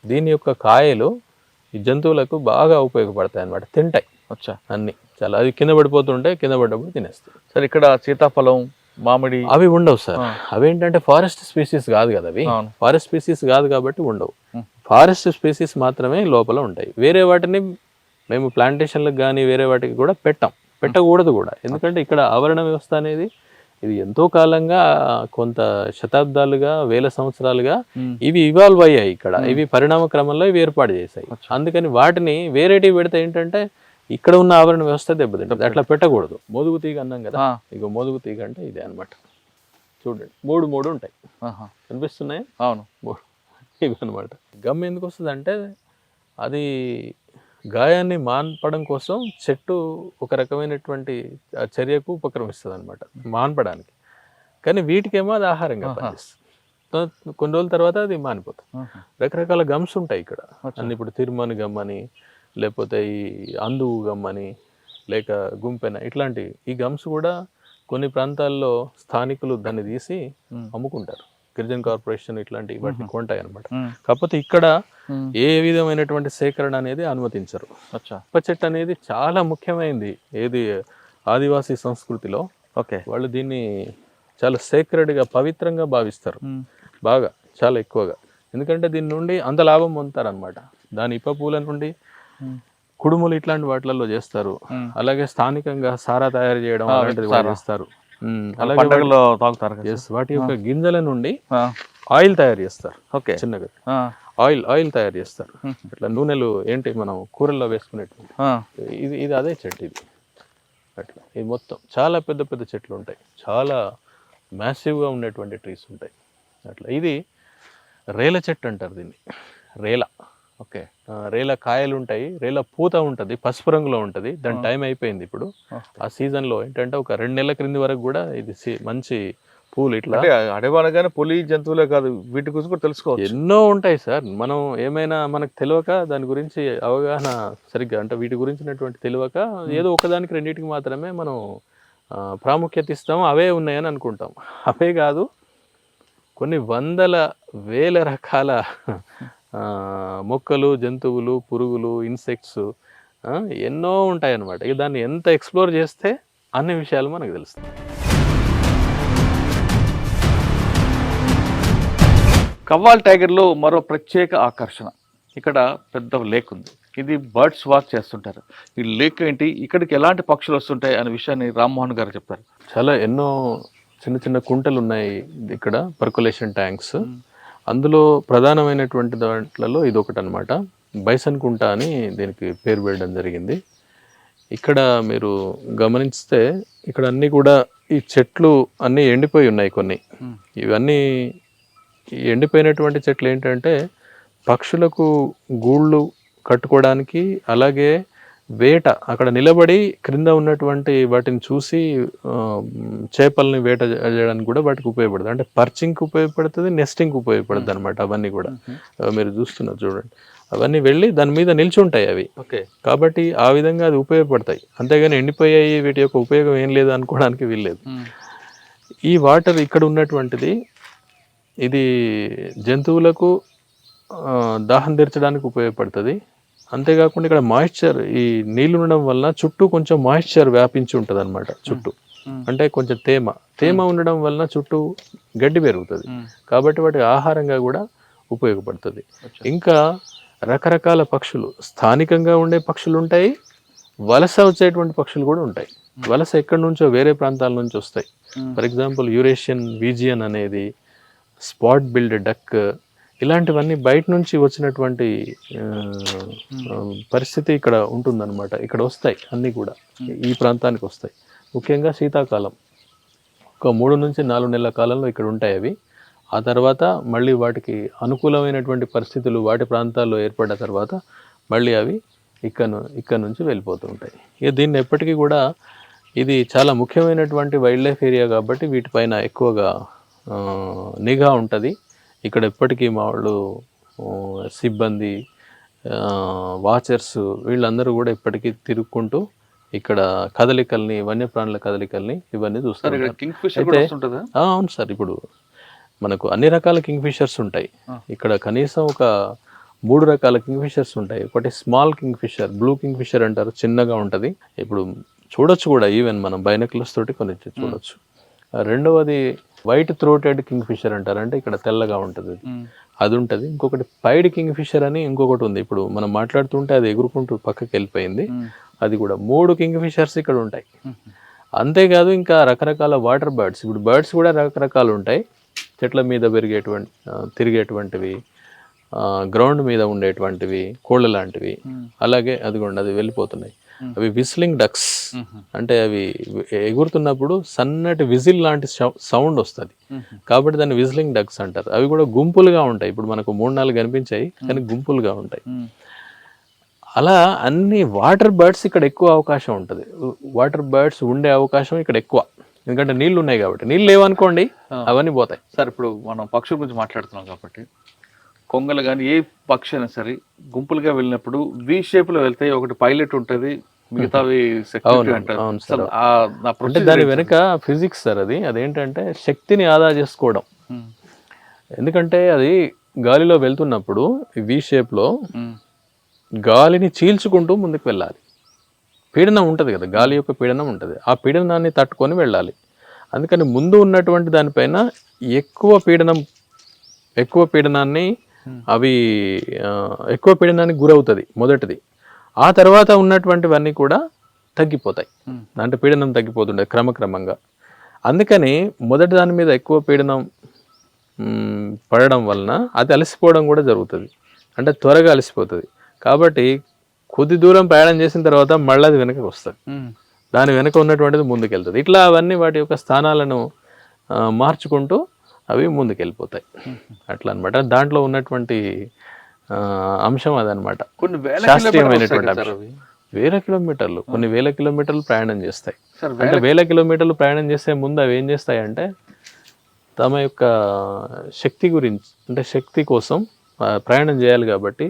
దీని యొక్క కాయలు ఈ జంతువులకు బాగా ఉపయోగపడతాయి అన్నమాట. తింటాయి అన్ని చాలా. అది కింద పడిపోతుంటే కింద పడ్డప్పుడు తినేస్తాయి. సార్, ఇక్కడ సీతాఫలం, మామిడి అవి ఉండవు సార్. అవేంటంటే ఫారెస్ట్ స్పీసీస్ కాదు కదా, అవి ఫారెస్ట్ స్పీసీస్ కాదు కాబట్టి ఉండవు. ఫారెస్ట్ స్పీసీస్ మాత్రమే లోపల ఉంటాయి. వేరే వాటిని మేము ప్లాంటేషన్లకు కానీ వేరే వాటికి కూడా పెట్టకూడదు కూడా. ఎందుకంటే ఇక్కడ ఆవరణ వ్యవస్థ అనేది ఇది ఎంతో కాలంగా, కొంత శతాబ్దాలుగా, వేల సంవత్సరాలుగా ఇవి ఇవాల్వ్ అయ్యాయి. ఇక్కడ ఇవి పరిణామ క్రమంలో ఇవి ఏర్పాటు చేశాయి. అందుకని వాటిని వేరేటివి పెడితే ఏంటంటే ఇక్కడ ఉన్న ఆవరణ వ్యవస్థ దెబ్బతింటుంది. అట్లా పెట్టకూడదు. మోదుగు తీగ అన్నాం కదా, ఇక మోదుగు తీగ అంటే ఇదే అనమాట. చూడండి, మూడు ఉంటాయి, కనిపిస్తున్నాయి. అవును, ఇవి అనమాట. గమ్ ఎందుకు వస్తుంది అంటే అది గాయాన్ని మాన్పడం కోసం చెట్టు ఒక రకమైనటువంటి చర్యకు ఉపక్రమిస్తుంది అనమాట, మాన్పడానికి. కానీ వీటికేమో అది ఆహారంగా పనిచేస్తుంది. కొన్ని రోజుల తర్వాత అది మానిపోతుంది. రకరకాల గమ్స్ ఉంటాయి ఇక్కడ అన్ని. ఇప్పుడు తిరుమని గమ్ అని, లేకపోతే ఈ అందువు గమ్ అని, లేక గుంపెన, ఇట్లాంటి ఈ గమ్స్ కూడా కొన్ని ప్రాంతాల్లో స్థానికులు దాన్ని తీసి అమ్ముకుంటారు. గిరిజన కార్పొరేషన్ ఇట్లాంటి వాటిని కొంటాయి అనమాట. కాకపోతే ఇక్కడ ఏ విధమైనటువంటి సేకరణ అనేది అనుమతించరు. వేప చెట్టు అనేది చాలా ముఖ్యమైనది ఏది ఆదివాసీ సంస్కృతిలో. వాళ్ళు దీన్ని చాలా సేక్రెడ్గా, పవిత్రంగా భావిస్తారు బాగా, చాలా ఎక్కువగా. ఎందుకంటే దీని నుండి అంత లాభం పొందుతారు అనమాట. దాని ఇప్ప పూల నుండి కుడుములు ఇట్లాంటి వాటిలలో చేస్తారు. అలాగే స్థానికంగా సారా తయారు చేయడం అలాంటిది చేస్తారు. అలాగే వాటి యొక్క గింజల నుండి ఆయిల్ తయారు చేస్తారు. చిన్నగా ఆయిల్ తయారు చేస్తారు. అట్లా నూనెలు ఏంటి మనం కూరల్లో వేసుకునేటువంటి ఇది అదే చెట్టు ఇది. అట్లా ఇది మొత్తం చాలా పెద్ద పెద్ద చెట్లు ఉంటాయి, చాలా మ్యాసివ్గా ఉండేటువంటి ట్రీస్ ఉంటాయి. అట్లా ఇది రేల చెట్టు అంటారు దీన్ని, రేల. రేల కాయలు ఉంటాయి, రేల పూత ఉంటుంది, పసుపు రంగులో ఉంటుంది. దాని టైం అయిపోయింది ఇప్పుడు. ఆ సీజన్లో ఏంటంటే ఒక 2 నెలల క్రింది వరకు కూడా ఇది మంచి పూలు. ఇట్లా అడవనగానే పులి జంతువులే కాదు, వీటి గురించి కూడా తెలుసుకోవచ్చు. ఎన్నో ఉంటాయి సార్. మనం ఏమైనా మనకు తెలియక దాని గురించి అవగాహన సరిగ్గా, అంటే వీటి గురించినటువంటి తెలియక ఏదో ఒకదానికి రెండింటికి మాత్రమే మనం ప్రాముఖ్యత ఇస్తాం, అవే ఉన్నాయని అనుకుంటాం. అవే కాదు, కొన్ని వందల వేల రకాల మొక్కలు, జంతువులు, పురుగులు, ఇన్సెక్ట్స్ ఎన్నో ఉంటాయి అన్నమాట. ఇక దాన్ని ఎంత ఎక్స్ప్లోర్ చేస్తే అన్ని విషయాలు మనకు తెలుస్తాయి. కవ్వాల్ టైగర్లో మరో ప్రత్యేక ఆకర్షణ, ఇక్కడ పెద్ద లేక్ ఉంది. ఇది బర్డ్స్ వాచ్ చేస్తుంటారు. ఈ లేక్ ఏంటి, ఇక్కడికి ఎలాంటి పక్షులు వస్తుంటాయి అనే విషయాన్ని రామ్మోహన్ గారు చెప్తారు. చాలా ఎన్నో చిన్న చిన్న కుంటలు ఉన్నాయి ఇక్కడ, పర్కులేషన్ ట్యాంక్స్. అందులో ప్రధానమైనటువంటి దాంట్లలో ఇది ఒకటి అనమాట. బైసన్ కుంట అని దీనికి పేరు పెట్టడం జరిగింది. ఇక్కడ మీరు గమనిస్తే ఇక్కడ అన్నీ కూడా ఈ చెట్లు అన్నీ ఎండిపోయి ఉన్నాయి. కొన్ని ఇవన్నీ ఎండిపోయినటువంటి చెట్లు ఏంటంటే పక్షులకు గూళ్ళు కట్టుకోవడానికి, అలాగే వేట, అక్కడ నిలబడి క్రింద ఉన్నటువంటి వాటిని చూసి చేపల్ని వేట చేయడానికి కూడా వాటికి ఉపయోగపడుతుంది. అంటే పర్చింగ్కి ఉపయోగపడుతుంది, నెస్టింగ్కి ఉపయోగపడుతుంది అనమాట. అవన్నీ కూడా మీరు చూస్తున్నారు చూడండి, అవన్నీ వెళ్ళి దాని మీద నిల్చుంటాయి అవి. కాబట్టి ఆ విధంగా అది ఉపయోగపడతాయి. అంతేగాని ఎండిపోయాయి, వీటి యొక్క ఉపయోగం ఏం లేదు అనుకోవడానికి వీల్లేదు. ఈ వాటర్ ఇక్కడ ఉన్నటువంటిది ఇది జంతువులకు దాహం తీర్చడానికి ఉపయోగపడుతుంది. అంతేకాకుండా ఇక్కడ మాయిశ్చర్, ఈ నీళ్ళు ఉండడం వల్ల చుట్టూ కొంచెం మాయిశ్చర్ వ్యాపించి ఉంటుంది అనమాట చుట్టూ. అంటే కొంచెం తేమ ఉండడం వలన చుట్టూ గడ్డి పెరుగుతుంది. కాబట్టి వాటికి ఆహారంగా కూడా ఉపయోగపడుతుంది. ఇంకా రకరకాల పక్షులు, స్థానికంగా ఉండే పక్షులు ఉంటాయి, వలస వచ్చేటువంటి పక్షులు కూడా ఉంటాయి. వలస ఎక్కడి నుంచో వేరే ప్రాంతాల నుంచి వస్తాయి. ఫర్ ఎగ్జాంపుల్ యూరేషియన్ వీజియన్ అనేది, స్పాట్ బిల్డ్ డక్, ఇలాంటివన్నీ బయట నుంచి వచ్చినటువంటి పరిస్థితి ఇక్కడ ఉంటుందన్నమాట. ఇక్కడ వస్తాయి అన్నీ కూడా, ఈ ప్రాంతానికి వస్తాయి. ముఖ్యంగా శీతాకాలం ఒక 3 నుంచి 4 నెలల కాలంలో ఇక్కడ ఉంటాయి అవి. ఆ తర్వాత మళ్ళీ వాటికి అనుకూలమైనటువంటి పరిస్థితులు వాటి ప్రాంతాల్లో ఏర్పడిన తర్వాత మళ్ళీ అవి ఇక్కడ నుంచి వెళ్ళిపోతూ ఉంటాయి. ఇక దీన్ని ఎప్పటికీ కూడా ఇది చాలా ముఖ్యమైనటువంటి వైల్డ్ లైఫ్ ఏరియా కాబట్టి వీటిపైన ఎక్కువగా నిఘా ఉంటుంది. ఇక్కడ ఎప్పటికీ మా వాళ్ళు సిబ్బంది, వాచర్స్, వీళ్ళందరూ కూడా ఇప్పటికీ తిరుగుకుంటూ ఇక్కడ కదలికల్ని, వన్యప్రాణుల కదలికల్ని ఇవన్నీ చూస్తారు. అవును సార్, ఇప్పుడు మనకు అన్ని రకాల కింగ్ ఫిషర్స్ ఉంటాయి ఇక్కడ. కనీసం ఒక 3 రకాల కింగ్ ఫిషర్స్ ఉంటాయి. ఒకటి small kingfisher, blue kingfisher అంటారు, చిన్నగా ఉంటుంది. ఇప్పుడు చూడొచ్చు కూడా, ఈవెన్ మనం బైనాక్యులర్స్ తోటి కొన్ని చూడొచ్చు. రెండవది వైట్ థ్రోటెడ్ కింగ్ ఫిషర్ అంటారు, అంటే ఇక్కడ తెల్లగా ఉంటుంది. అది ఉంటుంది. ఇంకొకటి పైడ్ కింగ్ ఫిషర్ అని ఇంకొకటి ఉంది. ఇప్పుడు మనం మాట్లాడుతుంటే అది ఎగురుకుంటూ పక్కకి వెళ్ళిపోయింది. అది కూడా 3 కింగ్ ఫిషర్స్ ఇక్కడ ఉంటాయి. అంతేకాదు ఇంకా రకరకాల వాటర్ బర్డ్స్. ఇప్పుడు బర్డ్స్ కూడా రకరకాలు ఉంటాయి. చెట్ల మీద తిరిగేటువంటివి, గ్రౌండ్ మీద ఉండేటువంటివి, కోళ్ళ లాంటివి. అలాగే అదిగోండి అది వెళ్ళిపోతున్నాయి. అవి విస్లింగ్ డక్స్ అంటే అవి ఎగురుతున్నప్పుడు సన్నటి విజిల్ లాంటి సౌండ్ వస్తుంది కాబట్టి దాన్ని విజిలింగ్ డక్స్ అంటారు. అవి కూడా గుంపులుగా ఉంటాయి. ఇప్పుడు మనకు 3-4 కనిపించాయి కానీ గుంపులుగా ఉంటాయి. అలా అన్ని వాటర్ బర్డ్స్ ఇక్కడ ఎక్కువ అవకాశం ఉంటుంది. వాటర్ బర్డ్స్ ఉండే అవకాశం ఇక్కడ ఎక్కువ, ఎందుకంటే నీళ్లు ఉన్నాయి కాబట్టి. నీళ్ళు లేవనుకోండి అవన్నీ పోతాయి. సార్ ఇప్పుడు మనం పక్షుల గురించి మాట్లాడుతున్నాం కాబట్టి కొంగలు కానీ ఏ పక్షి అయినా సరే గుంపులుగా వెళ్ళినప్పుడు వి షేప్ లో వెళ్తాయి. ఒకటి పైలట్ ఉంటుంది, మిగతావి సెక్యూరిటీ అంటారు. అవును సార్. నా అంటే procedure దాని ఏంటి? వెనుక ఫిజిక్స్ సార్. అదేంటంటే శక్తిని ఆదా చేసుకోవడం. ఎందుకంటే అది గాలిలో వెళ్తున్నప్పుడు వి షేప్లో గాలిని చీల్చుకుంటూ ముందుకు వెళ్ళాలి. పీడనం ఉంటుంది కదా, గాలి యొక్క పీడనం ఉంటుంది. ఆ పీడనాన్ని తట్టుకొని వెళ్ళాలి. అందుకని ముందు ఉన్నటువంటి దానిపైన ఎక్కువ పీడనానికి గురవుతుంది మొదటిది. ఆ తర్వాత ఉన్నటువంటివన్నీ కూడా తగ్గిపోతాయి. అంటే పీడనం తగ్గిపోతుండే క్రమక్రమంగా. అందుకని మొదటి దాని మీద ఎక్కువ పీడనం పడడం వలన అది అలసిపోవడం కూడా జరుగుతుంది. అంటే త్వరగా అలసిపోతుంది. కాబట్టి కొద్ది దూరం ప్రయాణం చేసిన తర్వాత మళ్ళీ అది వెనక్కి వస్తుంది. దాని వెనక ఉన్నటువంటిది ముందుకెళ్తుంది. ఇట్లా అవన్నీ వాటి యొక్క స్థానాలను మార్చుకుంటూ అవి ముందుకెళ్ళిపోతాయి. అట్లా అనమాట. దాంట్లో ఉన్నటువంటి అంశం అదనమాట. కొన్ని వేల శాస్త్రీయమైనటువంటి కిలోమీటర్లు అంశం. వేల కిలోమీటర్లు, కొన్ని వేల కిలోమీటర్లు ప్రయాణం చేస్తాయి. సార్, అంటే వేల కిలోమీటర్లు ప్రయాణం చేసే ముందు అవి ఏం చేస్తాయంటే తమ యొక్క శక్తి గురించి, అంటే శక్తి కోసం ప్రయాణం చేయాలి కాబట్టి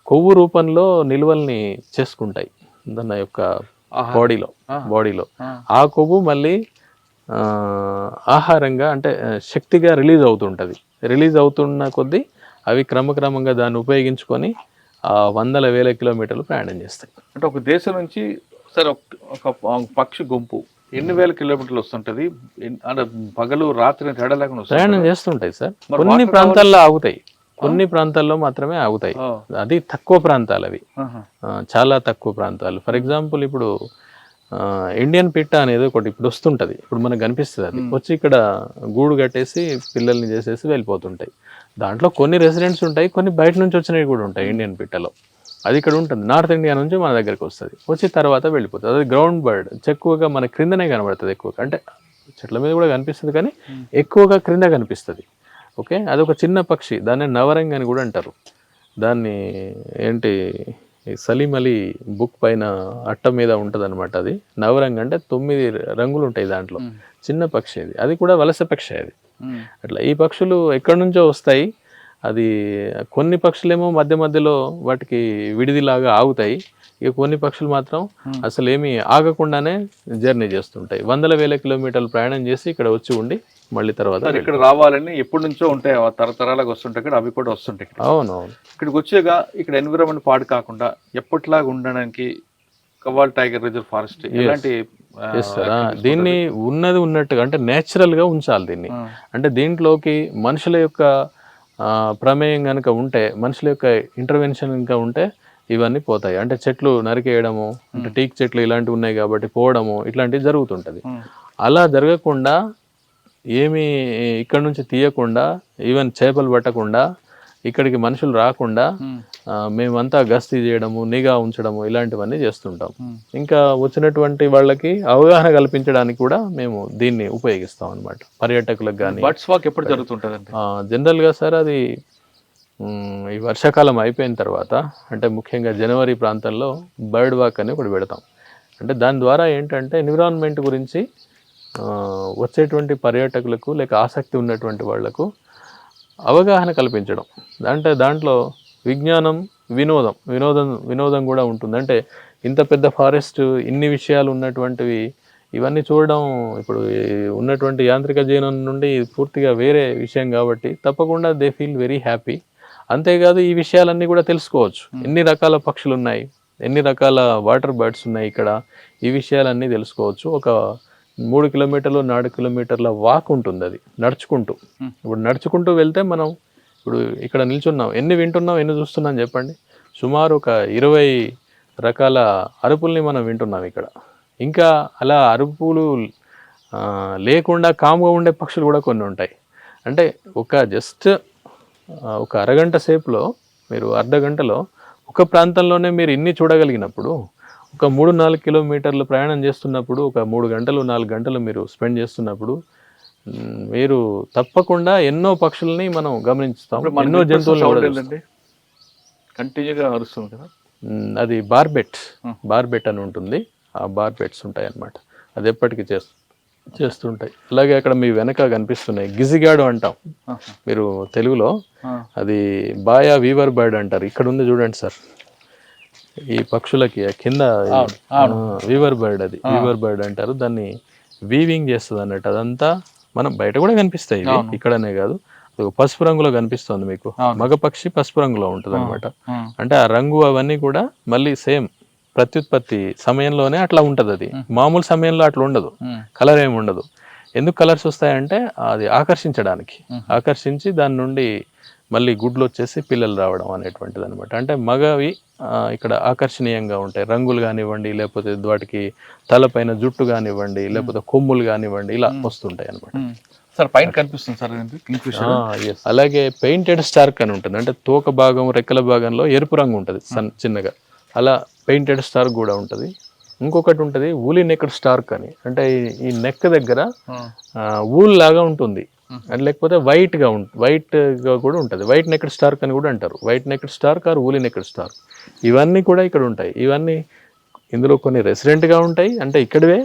కొవ్వు రూపంలో నిల్వల్ని చేసుకుంటాయి దాని యొక్క బాడీలో. ఆ కొవ్వు మళ్ళీ ఆహారంగా అంటే శక్తిగా రిలీజ్ అవుతుంటుంది. రిలీజ్ అవుతున్న కొద్దీ అవి క్రమక్రమంగా దాన్ని ఉపయోగించుకొని వందల వేల కిలోమీటర్లు ప్రయాణం చేస్తాయి. అంటే ఒక దేశం నుంచి సరే ఒక పక్షి గుంపు ఎన్ని వేల కిలోమీటర్లు వస్తుంటది? అంటే పగలు రాత్రి తేడా లేకుండా ప్రయాణం చేస్తుంటాయి సార్. కొన్ని ప్రాంతాల్లో ఆగుతాయి, కొన్ని ప్రాంతాల్లో మాత్రమే ఆగుతాయి. అది తక్కువ ప్రాంతాలు అవి, చాలా తక్కువ ప్రాంతాలు. ఫర్ ఎగ్జాంపుల్ ఇప్పుడు ఇండియన్ పిట్ట అనేది ఒకటి ఇప్పుడు వస్తుంటది, ఇప్పుడు మనకు కనిపిస్తుంది. అది వచ్చి ఇక్కడ గూడు కట్టేసి పిల్లల్ని చేసేసి వెళ్ళిపోతుంటాయి. దాంట్లో కొన్ని రెసిడెంట్స్ ఉంటాయి, కొన్ని బయట నుంచి వచ్చినవి కూడా ఉంటాయి ఇండియన్ పిట్టలో. అది ఇక్కడ ఉంటుంది, నార్త్ ఇండియా నుంచి మన దగ్గరికి వస్తుంది, వచ్చి తర్వాత వెళ్ళిపోతుంది. అది గ్రౌండ్ బర్డ్, ఎక్కువగా మన క్రిందనే కనబడుతుంది. ఎక్కువగా అంటే చెట్ల మీద కూడా కనిపిస్తుంది కానీ ఎక్కువగా క్రింద కనిపిస్తుంది. ఓకే, అదొక చిన్న పక్షి, దాన్ని నవరంగ్ అని కూడా అంటారు. దాన్ని ఏంటి సలీం అలీ బుక్ పైన అట్ట మీద ఉంటుంది అనమాట. అది నవరంగ్ అంటే 9 రంగులు ఉంటాయి దాంట్లో. చిన్న పక్షి అది, అది కూడా వలస పక్షి అది. అట్లా ఈ పక్షులు ఎక్కడి నుంచో వస్తాయి. అది కొన్ని పక్షులేమో మధ్య మధ్యలో వాటికి విడిదిలాగా ఆగుతాయి. ఇక కొన్ని పక్షులు మాత్రం అసలు ఏమీ ఆగకుండానే జర్నీ చేస్తుంటాయి. వందల వేల కిలోమీటర్లు ప్రయాణం చేసి ఇక్కడ వచ్చి ఉండి మళ్ళీ తర్వాత ఇక్కడ రావాలని ఎప్పటి నుంచో ఉంటాయి, తరతరాలుగా వస్తుంటాయి ఇక్కడ, అవి కూడా వస్తుంటాయి. అవునవును. ఇక్కడికి వచ్చాక ఇక్కడ ఎన్విరాన్మెంట్ పాడు కాకుండా ఎప్పటిలాగా ఉండడానికి కవ్వాల్ టైగర్ రిజర్వ్ ఫారెస్ట్ ఎలాంటి దీన్ని ఉన్నట్టుగా అంటే నేచురల్ గా ఉంచాలి దీన్ని. అంటే దీంట్లోకి మనుషుల యొక్క ప్రమేయం కనుక ఉంటే, మనుషుల యొక్క ఇంటర్వెన్షన్ కనుక ఉంటే ఇవన్నీ పోతాయి. అంటే చెట్లు నరికేయడము, అంటే టీక్ చెట్లు ఇలాంటివి ఉన్నాయి కాబట్టి పోవడము, ఇట్లాంటివి జరుగుతుంటది. అలా జరగకుండా ఏమి ఇక్కడ నుంచి తీయకుండా, ఈవెన్ చేపలు పట్టకుండా, ఇక్కడికి మనుషులు రాకుండా మేమంతా గస్తీ చేయడము, నిఘా ఉంచడము, ఇలాంటివన్నీ చేస్తుంటాం. ఇంకా వచ్చినటువంటి వాళ్ళకి అవగాహన కల్పించడానికి కూడా మేము దీన్ని ఉపయోగిస్తాం అన్నమాట. పర్యాటకులకు కానీ. బర్డ్స్ వాక్ ఎప్పుడు జరుగుతుంటదండి? జనరల్గా సార్ అది ఈ వర్షాకాలం అయిపోయిన తర్వాత, అంటే ముఖ్యంగా జనవరి ప్రాంతంలో బర్డ్ వాక్ అని ఒకటి పెడతాం. అంటే దాని ద్వారా ఏంటంటే ఎన్విరాన్మెంట్ గురించి వచ్చేటువంటి పర్యాటకులకు లేక ఆసక్తి ఉన్నటువంటి వాళ్లకు అవగాహన కల్పించడం. అంటే దాంట్లో విజ్ఞానం, వినోదం కూడా ఉంటుంది. అంటే ఇంత పెద్ద ఫారెస్ట్, ఇన్ని విషయాలు ఉన్నటువంటివి, ఇవన్నీ చూడడం ఇప్పుడు ఉన్నటువంటి యాంత్రిక జీవనం నుండి పూర్తిగా వేరే విషయం కాబట్టి తప్పకుండా దే ఫీల్ వెరీ హ్యాపీ. అంతేకాదు ఈ విషయాలన్నీ కూడా తెలుసుకోవచ్చు. ఎన్ని రకాల పక్షులు ఉన్నాయి, ఎన్ని రకాల వాటర్ బర్డ్స్ ఉన్నాయి ఇక్కడ, ఈ విషయాలన్నీ తెలుసుకోవచ్చు. ఒక 3 కిలోమీటర్లు 4 కిలోమీటర్ల వాక్ ఉంటుంది, అది నడుచుకుంటూ. ఇప్పుడు నడుచుకుంటూ వెళ్తే మనం ఇప్పుడు ఇక్కడ నిల్చున్నాం, ఎన్ని వింటున్నాం, ఎన్ని చూస్తున్నాం చెప్పండి. సుమారు ఒక 20 రకాల అరుపుల్ని మనం వింటున్నాం ఇక్కడ. ఇంకా అలా అరుపులు లేకుండా కామ్గా ఉండే పక్షులు కూడా కొన్ని ఉంటాయి. అంటే ఒక అరగంట సేపులో మీరు అర్ధ గంటలో ఒక ప్రాంతంలోనే మీరు ఇన్ని చూడగలిగినప్పుడు, ఒక 3-4 కిలోమీటర్లు ప్రయాణం చేస్తున్నప్పుడు, ఒక 3 గంటలు 4 గంటలు మీరు స్పెండ్ చేస్తున్నప్పుడు మీరు తప్పకుండా ఎన్నో పక్షుల్ని మనం గమనిస్తాం, ఎన్నో జంతువులు కూడా చూస్తాం. కంటిన్యూగా అరుస్తుంది కదా. అది బార్బెట్ అని ఉంటుంది. ఆ బార్బెట్స్ ఉంటాయి అన్నమాట. అది ఎప్పటికీ చేస్తుంటాయి. అలాగే అక్కడ మీ వెనక కనిపిస్తున్నాయి గిజిగాడు అంటాం మీరు తెలుగులో. అది బాయా వీవర్ బర్డ్ అంటారు. ఇక్కడ ఉంది చూడండి సార్, ఈ పక్షులకి కింద వీవర్ బర్డ్, అది వీవర్ బర్డ్ అంటారు. దాన్ని వీవింగ్ చేస్తుంది అన్నట్టు. అదంతా మనం బయట కూడా కనిపిస్తాయి, ఇక్కడనే కాదు. పసుపు రంగులో కనిపిస్తుంది మీకు, మగ పక్షి పసుపు రంగులో ఉంటుంది అనమాట. అంటే ఆ రంగు అవన్నీ కూడా మళ్ళీ సేమ్ ప్రత్యుత్పత్తి సమయంలోనే అట్లా ఉంటది. అది మామూలు సమయంలో అట్లా ఉండదు, కలర్ ఏమి ఉండదు. ఎందుకు కలర్స్ వస్తాయంటే అది ఆకర్షించి దాని నుండి మళ్ళీ గుడ్లు వచ్చేసి పిల్లలు రావడం అనేటువంటిది అనమాట. అంటే మగవి ఇక్కడ ఆకర్షణీయంగా ఉంటాయి, రంగులు కానివ్వండి, లేకపోతే వాటికి తలపైన జుట్టు కానివ్వండి, లేకపోతే కొమ్ములు కానివ్వండి, ఇలా వస్తుంటాయి అనమాట. సార్ పైన కనిపిస్తుంది సార్ అలాగే పెయింటెడ్ స్టార్క్ అని ఉంటుంది. అంటే తోక భాగం, రెక్కల భాగంలో ఎరుపు రంగు ఉంటుంది చిన్నగా, అలా పెయింటెడ్ స్టార్క్ కూడా ఉంటుంది. ఇంకొకటి ఉంటుంది ఊలీ నెక్డ్ స్టార్క్ అని. అంటే ఈ నెక్ దగ్గర ఊల్ లాగా ఉంటుంది, లేకపోతే వైట్ గా కూడా ఉంటుంది. వైట్ నెక్డ్ స్టార్క్ అని కూడా అంటారు. White necked stork or woolly necked stork, ఇవన్నీ కూడా ఇక్కడ ఉంటాయి. ఇవన్నీ ఇందులో కొన్ని రెసిడెంట్ గా ఉంటాయి, అంటే ఇక్కడవే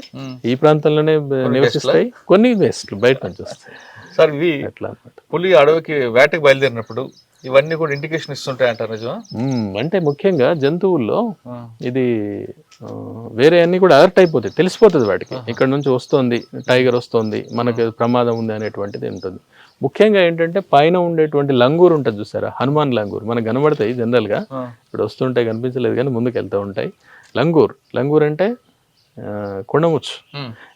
ఈ ప్రాంతంలోనే నివసిస్తాయి. కొన్ని వేస్ట్ బయట నుంచి వస్తాయి సార్. ఇవి పులి అడవికి వేటకి బయలుదేరినప్పుడు ఇవన్నీ కూడా ఇండికేషన్ ఇస్తుంటాయి అంటారు, నిజమా? అంటే ముఖ్యంగా జంతువుల్లో ఇది వేరే అన్ని కూడా అలర్ట్ అయిపోతాయి, తెలిసిపోతుంది వాటికి ఇక్కడ నుంచి వస్తుంది, టైగర్ వస్తుంది, మనకి ప్రమాదం ఉంది అనేటువంటిది ఉంటుంది. ముఖ్యంగా ఏంటంటే పైన ఉండేటువంటి లంగూరు ఉంటుంది చూసారా, హనుమాన్ లంగూరు మనకు కనబడతాయి జనరల్ గా. ఇప్పుడు వస్తుంటాయి, కనిపించలేదు కానీ ముందుకు వెళ్తూ ఉంటాయి. లంగూర్ అంటే కొండముచ్చు.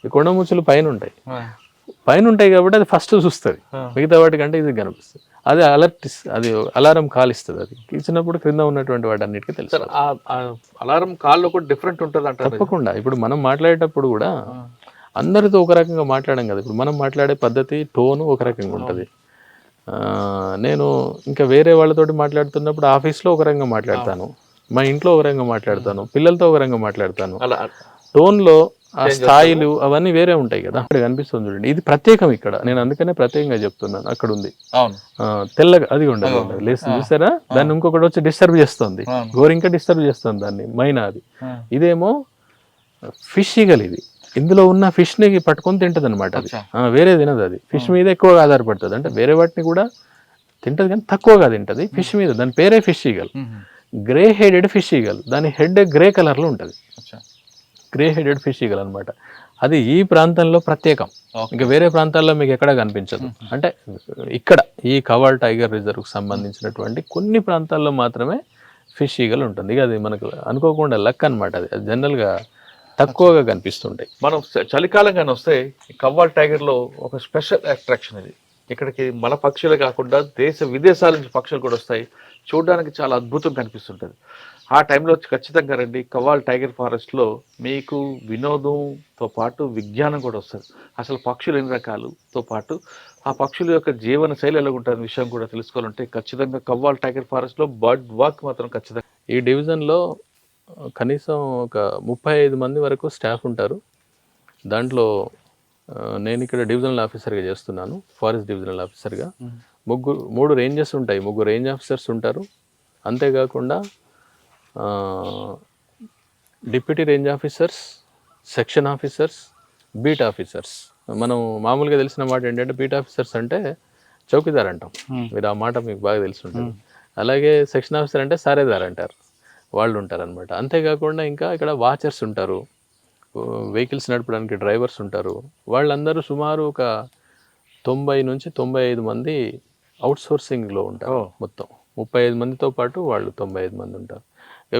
ఈ కొండముచ్చులు పైన ఉంటాయి కాబట్టి అది ఫస్ట్ చూస్తుంది, మిగతా వాటికంటే ఇది కనిపిస్తుంది. అది అలారం కాల్ ఇస్తుంది. అది ఇచ్చినప్పుడు క్రింద ఉన్నటువంటి వాటి అన్నిటికీ తెలుసు. అలారం కాల్లో కూడా డిఫరెంట్ ఉంటుంది అంట. తప్పకుండా. ఇప్పుడు మనం మాట్లాడేటప్పుడు కూడా అందరితో ఒక రకంగా మాట్లాడడం కదా. ఇప్పుడు మనం మాట్లాడే పద్ధతి, టోను ఒక రకంగా ఉంటుంది. నేను ఇంకా వేరే వాళ్ళతోటి మాట్లాడుతున్నప్పుడు ఆఫీస్లో ఒక రకంగా మాట్లాడతాను, మా ఇంట్లో ఒక రకంగా మాట్లాడతాను, పిల్లలతో ఒక రకంగా మాట్లాడతాను. టోన్లో ఆ స్థాయిలు అవన్నీ వేరే ఉంటాయి కదా. అక్కడ కనిపిస్తుంది చూడండి, ఇది ప్రత్యేకం ఇక్కడ. నేను అందుకనే ప్రత్యేకంగా చెప్తున్నాను. అక్కడ ఉంది తెల్లగా, అది ఉండదు లేసి చూసారా, దాన్ని ఇంకొకటి వచ్చి డిస్టర్బ్ చేస్తుంది, గోరింక డిస్టర్బ్ చేస్తుంది దాన్ని, మైనా. అది ఇదేమో ఫిష్ ఈగల్. ఇది ఇందులో ఉన్న ఫిష్ ని పట్టుకొని తింటది అనమాట. అది వేరే తినదు, అది ఫిష్ మీద ఎక్కువగా ఆధారపడుతుంది. అంటే వేరే వాటిని కూడా తింటది కానీ తక్కువగా తింటది ఫిష్ మీద. దాని పేరే fish eagle, grey headed fish eagle. దాని హెడ్ గ్రే కలర్ లో ఉంటది, గ్రే హెడెడ్ ఫిష్ ఈగల్ అనమాట. అది ఈ ప్రాంతంలో ప్రత్యేకం, ఇంకా వేరే ప్రాంతాల్లో మీకు ఎక్కడ కనిపించదు. అంటే ఇక్కడ ఈ కవాల్ టైగర్ రిజర్వ్ కు సంబంధించినటువంటి కొన్ని ప్రాంతాల్లో మాత్రమే ఫిష్ ఈగల్ ఉంటుంది. ఇక అది మనకు అనుకోకుండా లక్ అనమాట. అది జనరల్ గా తక్కువగా కనిపిస్తుంటాయి. మనం చలికాలంగానే వస్తే కవ్వాల్ టైగర్ లో ఒక స్పెషల్ అట్రాక్షన్ ఇది. ఇక్కడికి మన పక్షులే కాకుండా దేశ విదేశాల నుంచి పక్షులు కూడా వస్తాయి, చూడడానికి చాలా అద్భుతం కనిపిస్తుంటుంది. ఆ టైంలో ఖచ్చితంగా రండి. కవ్వాల్ టైగర్ ఫారెస్ట్లో మీకు వినోదంతో పాటు విజ్ఞానం కూడా వస్తుంది. అసలు పక్షులు ఎన్ని రకాలతో పాటు ఆ పక్షుల యొక్క జీవన శైలి ఎలా ఉంటుంది విషయం కూడా తెలుసుకోవాలంటే ఖచ్చితంగా కవ్వాల్ టైగర్ ఫారెస్ట్లో బర్డ్ వాక్ మాత్రం ఖచ్చితంగా. ఈ డివిజన్లో కనీసం ఒక 35 మంది వరకు స్టాఫ్ ఉంటారు. దాంట్లో నేను ఇక్కడ డివిజనల్ ఆఫీసర్గా చేస్తున్నాను, ఫారెస్ట్ డివిజనల్ ఆఫీసర్గా. 3 రేంజెస్ ఉంటాయి, 3 రేంజ్ ఆఫీసర్స్ ఉంటారు. అంతేకాకుండా deputy range officers, section officers, beat officers. మనం మామూలుగా తెలిసిన మాట ఏంటంటే బీట్ ఆఫీసర్స్ అంటే చౌకీదార్ అంటాం, మీరు ఆ మాట మీకు బాగా తెలిసి ఉంటుంది. అలాగే సెక్షన్ ఆఫీసర్ అంటే సారేదార్ అంటారు, వాళ్ళు ఉంటారు అనమాట. అంతేకాకుండా ఇంకా ఇక్కడ వాచర్స్ ఉంటారు, వెహికల్స్ నడపడానికి డ్రైవర్స్ ఉంటారు. వాళ్ళందరూ సుమారు ఒక 90 నుంచి 95 మంది అవుట్ సోర్సింగ్లో ఉంటారు. మొత్తం 35 మందితో పాటు వాళ్ళు 95 మంది ఉంటారు.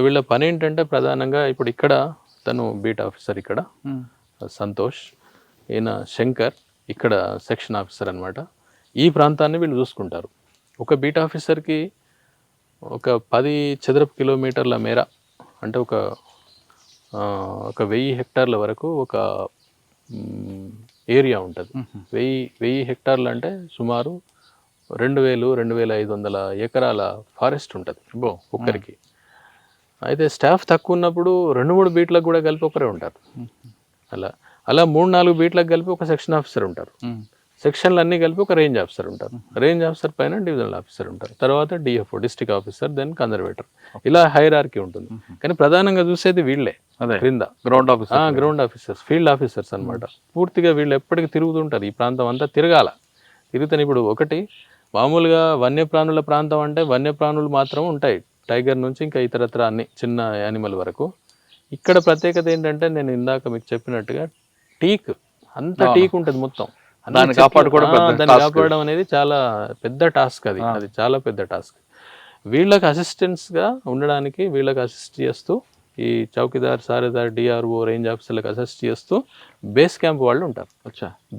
వీళ్ళ పని ఏంటంటే ప్రధానంగా ఇప్పుడు ఇక్కడ తను బీట్ ఆఫీసర్, ఇక్కడ సంతోష్, ఈయన శంకర్ ఇక్కడ సెక్షన్ ఆఫీసర్ అనమాట. ఈ ప్రాంతాన్ని వీళ్ళు చూసుకుంటారు. ఒక బీట్ ఆఫీసర్కి ఒక 10 చదరపు కిలోమీటర్ల మేర అంటే ఒక 1000 హెక్టార్ల వరకు ఒక ఏరియా ఉంటుంది. 1000 హెక్టార్లు అంటే సుమారు 2500 ఎకరాల ఫారెస్ట్ ఉంటుంది ఒక్కరికి. అయితే స్టాఫ్ తక్కువ ఉన్నప్పుడు 2-3 బీట్లకు కూడా కలిపి ఒకరే ఉంటారు. అలా 3-4 బీట్లకు కలిపి ఒక సెక్షన్ ఆఫీసర్ ఉంటారు. సెక్షన్లు అన్నీ కలిపి ఒక రేంజ్ ఆఫీసర్ ఉంటారు. రేంజ్ ఆఫీసర్ పైన డివిజనల్ ఆఫీసర్ ఉంటారు. తర్వాత DFO district officer, then conservator, ఇలా హైరార్కీ ఉంటుంది. కానీ ప్రధానంగా చూసేది వీళ్ళే క్రింద గ్రౌండ్ ఆఫీసర్స్, ఫీల్డ్ ఆఫీసర్స్ అన్నమాట. పూర్తిగా వీళ్ళు ఎప్పటికీ తిరుగుతుంటారు. ఈ ప్రాంతం అంతా తిరుగుతాను. ఇప్పుడు ఒకటి మామూలుగా వన్యప్రాణుల ప్రాంతం అంటే వన్యప్రాణులు మాత్రం ఉంటాయి, టైగర్ నుంచి ఇంకా ఇతరత్ర అన్ని చిన్న యానిమల్ వరకు. ఇక్కడ ప్రత్యేకత ఏంటంటే నేను ఇందాక మీకు చెప్పినట్టుగా టీక్ ఉంటుంది మొత్తం. దాన్ని కాపాడడం అనేది చాలా పెద్ద టాస్క్. అది చాలా పెద్ద టాస్క్. వీళ్ళకి అసిస్టెంట్స్గా ఉండడానికి, వీళ్ళకి అసిస్ట్ చేస్తూ ఈ చౌకీదార్, సారేదార్, డిఆర్ఓ, రేంజ్ ఆఫీసర్లకు అసిస్ట్ చేస్తూ బేస్ క్యాంప్ వాళ్ళు ఉంటారు.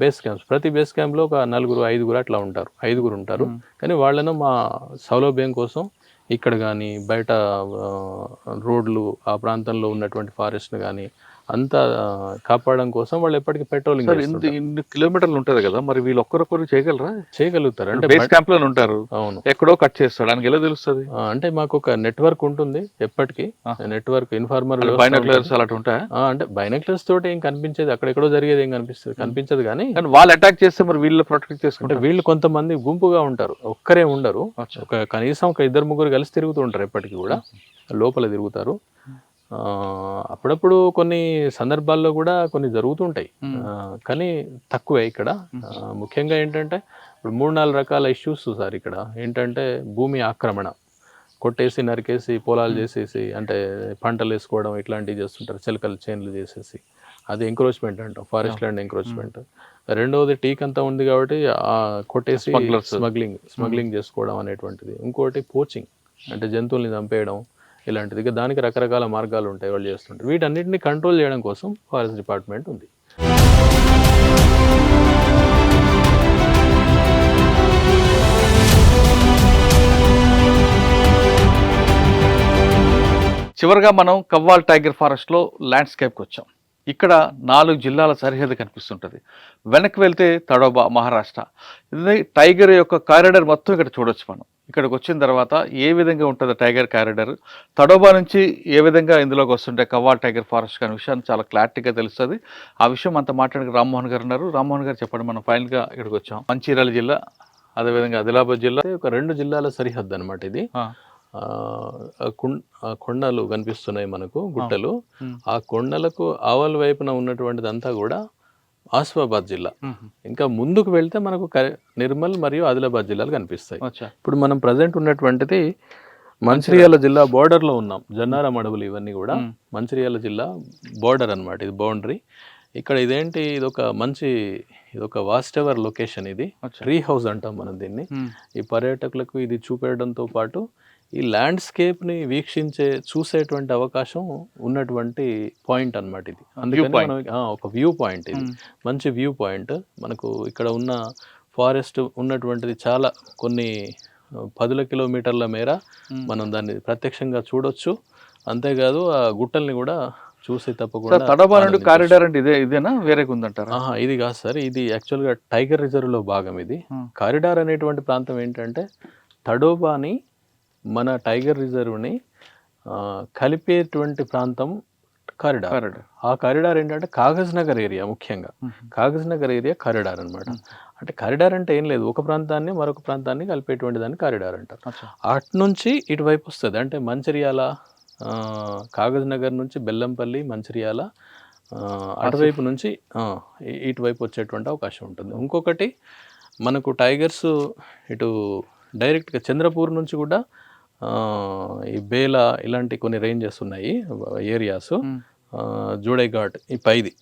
బేస్ క్యాంప్స్, ప్రతి బేస్ క్యాంప్లో ఒక 4-5 అట్లా ఉంటారు, 5 ఉంటారు. కానీ వాళ్ళను మా సౌలభ్యం కోసం ఇక్కడ కానీ బయట రోడ్లు, ఆ ప్రాంతంలో ఉన్నటువంటి ఫారెస్ట్ని కానీ అంతా కాపాడడం కోసం వాళ్ళు ఎప్పటికీ పెట్రోలింగ్. ఇన్ని కిలోమీటర్లు ఉంటుంది కదా, మరి వీళ్ళు ఒక్కరొక్కరు చేయగలుగుతారు? అంటే బేస్ క్యాంప్ లో ఉంటారు. అవును, ఎక్కడో కట్ చేస్తాడు, దానికి ఎలా తెలుస్తుంది? అంటే మాకు ఒక నెట్వర్క్ ఉంటుంది ఎప్పటికీ, నెట్వర్క్ ఇన్ఫార్మర్ బైనాక్యులర్స్ అలా ఉంటాయి. అంటే బైనాక్యులర్స్ తోటి ఏం కనిపించేది, అక్కడెక్కడో జరిగేది ఏం కనిపించదు. కానీ వాళ్ళు అటాక్ చేస్తే మరి వీళ్ళు ప్రొటెక్ట్ చేసుకుంటే, వీళ్ళు కొంతమంది గుంపుగా ఉంటారు, ఒక్కరే ఉండరు. కనీసం ఒక 2-3 కలిసి తిరుగుతూ ఉంటారు, ఎప్పటికీ కూడా లోపల తిరుగుతారు. అప్పుడప్పుడు కొన్ని సందర్భాల్లో కూడా కొన్ని జరుగుతుంటాయి, కానీ తక్కువే ఇక్కడ. ముఖ్యంగా ఏంటంటే ఇప్పుడు 3-4 రకాల ఇష్యూస్ సార్ ఇక్కడ. ఏంటంటే భూమి ఆక్రమణ, కొట్టేసి నరికేసి పొలాలు చేసేసి, అంటే పంటలు వేసుకోవడం ఇట్లాంటివి చేస్తుంటారు, చిలకలు చేన్లు చేసేసి, అది ఎంక్రోచ్మెంట్ అంటాం, ఫారెస్ట్ ల్యాండ్ ఎంక్రోచ్మెంట్. రెండవది టీక్ అంతా ఉంది కాబట్టి కొట్టేసి స్మగ్లింగ్ చేసుకోవడం అనేటువంటిది. ఇంకోటి పోచింగ్, అంటే జంతువుల్ని చంపేయడం ఇలాంటిది. ఇక దానికి రకరకాల మార్గాలు ఉంటాయి, వాళ్ళు చేస్తుంటారు. వీటన్నిటిని కంట్రోల్ చేయడం కోసం ఫారెస్ట్ డిపార్ట్మెంట్ ఉంది. చివరిగా మనం కవ్వాల్ టైగర్ ఫారెస్ట్లో ల్యాండ్స్కేప్కి వచ్చాం. ఇక్కడ 4 జిల్లాల సరిహద్దు కనిపిస్తుంటుంది. వెనక్కి వెళ్తే తడోబా, మహారాష్ట్ర. ఇది టైగర్ యొక్క కారిడార్ మొత్తం ఇక్కడ చూడొచ్చు మనం. ఇక్కడికి వచ్చిన తర్వాత ఏ విధంగా ఉంటుంది టైగర్ కారిడార్, తడోబా నుంచి ఏ విధంగా ఇందులోకి వస్తుంటే కవ్వాల్ టైగర్ ఫారెస్ట్ అనే విషయాన్ని చాలా క్లారిటీగా తెలుస్తుంది. ఆ విషయం అంతా మాట్లాడడానికి రామ్మోహన్ గారు ఉన్నారు. రామ్మోహన్ గారు చెప్పండి, మనం ఫైనల్గా ఇక్కడికి వచ్చాం. మంచిర్యాల జిల్లా, అదేవిధంగా ఆదిలాబాద్ జిల్లా, ఒక 2 జిల్లాల సరిహద్దు అనమాట ఇది. కొండలు కనిపిస్తున్నాయి మనకు, గుట్టలు. ఆ కొండలకు ఆవల వైపున ఉన్నటువంటిదంతా కూడా ఆసిఫాబాద్ జిల్లా. ఇంకా ముందుకు వెళ్తే మనకు నిర్మల్ మరియు ఆదిలాబాద్ జిల్లాలు కనిపిస్తాయి. ఇప్పుడు మనం ప్రజెంట్ ఉన్నటువంటిది మంచిర్యాల జిల్లా బోర్డర్లో ఉన్నాం. జన్నారం అడవులు ఇవన్నీ కూడా మంచిర్యాల జిల్లా బోర్డర్ అనమాట, ఇది బౌండరీ. ఇక్కడ ఇదొక వాస్ట్ ఎవర్ లొకేషన్. ఇది ట్రీ హౌస్ అంటాం మనం దీన్ని. ఈ పర్యాటకులకు ఇది చూపెట్టడంతో పాటు ఈ ల్యాండ్స్కేప్ని చూసేటువంటి అవకాశం ఉన్నటువంటి పాయింట్ అనమాట ఇది. అందుకని మనం ఒక వ్యూ పాయింట్, ఇది మంచి వ్యూ పాయింట్. మనకు ఇక్కడ ఉన్న ఫారెస్ట్ ఉన్నటువంటిది చాలా కొన్ని 10 కిలోమీటర్ల మేర మనం దాన్ని ప్రత్యక్షంగా చూడొచ్చు. అంతేకాదు ఆ గుట్టల్ని కూడా చూసి తప్పకుండా. తడోబా నుండి కారిడార్ అంటే ఇదేనా, వేరే ఉందంటారా? ఇది కాదు సార్, ఇది యాక్చువల్గా టైగర్ రిజర్వ్లో భాగం. ఇది కారిడార్ అనేటువంటి ప్రాంతం ఏంటంటే తడోబాని మన టైగర్ రిజర్వ్ని కలిపేటువంటి ప్రాంతం కారిడార్. ఆ కారిడార్ ఏంటంటే కాగజ్ నగర్ ఏరియా, ముఖ్యంగా కాగజ్ నగర్ ఏరియా కారిడార్ అనమాట. అంటే కారిడార్ అంటే ఏం లేదు, ఒక ప్రాంతాన్ని మరొక ప్రాంతాన్ని కలిపేటువంటి దాన్ని కారిడార్ అంటారు. అటు నుంచి ఇటువైపు వస్తుంది, అంటే మంచిర్యాల, కాగజ్ నగర్ నుంచి బెల్లంపల్లి, మంచిర్యాల, అటువైపు నుంచి ఇటువైపు వచ్చేటువంటి అవకాశం ఉంటుంది. ఇంకొకటి మనకు టైగర్స్ ఇటు డైరెక్ట్గా చంద్రపూర్ నుంచి కూడా ఈ బేలా ఇలాంటి కొన్ని రేంజెస్ ఉన్నాయి, ఏరియాస్. జోడైఘాట్, ఈ పైది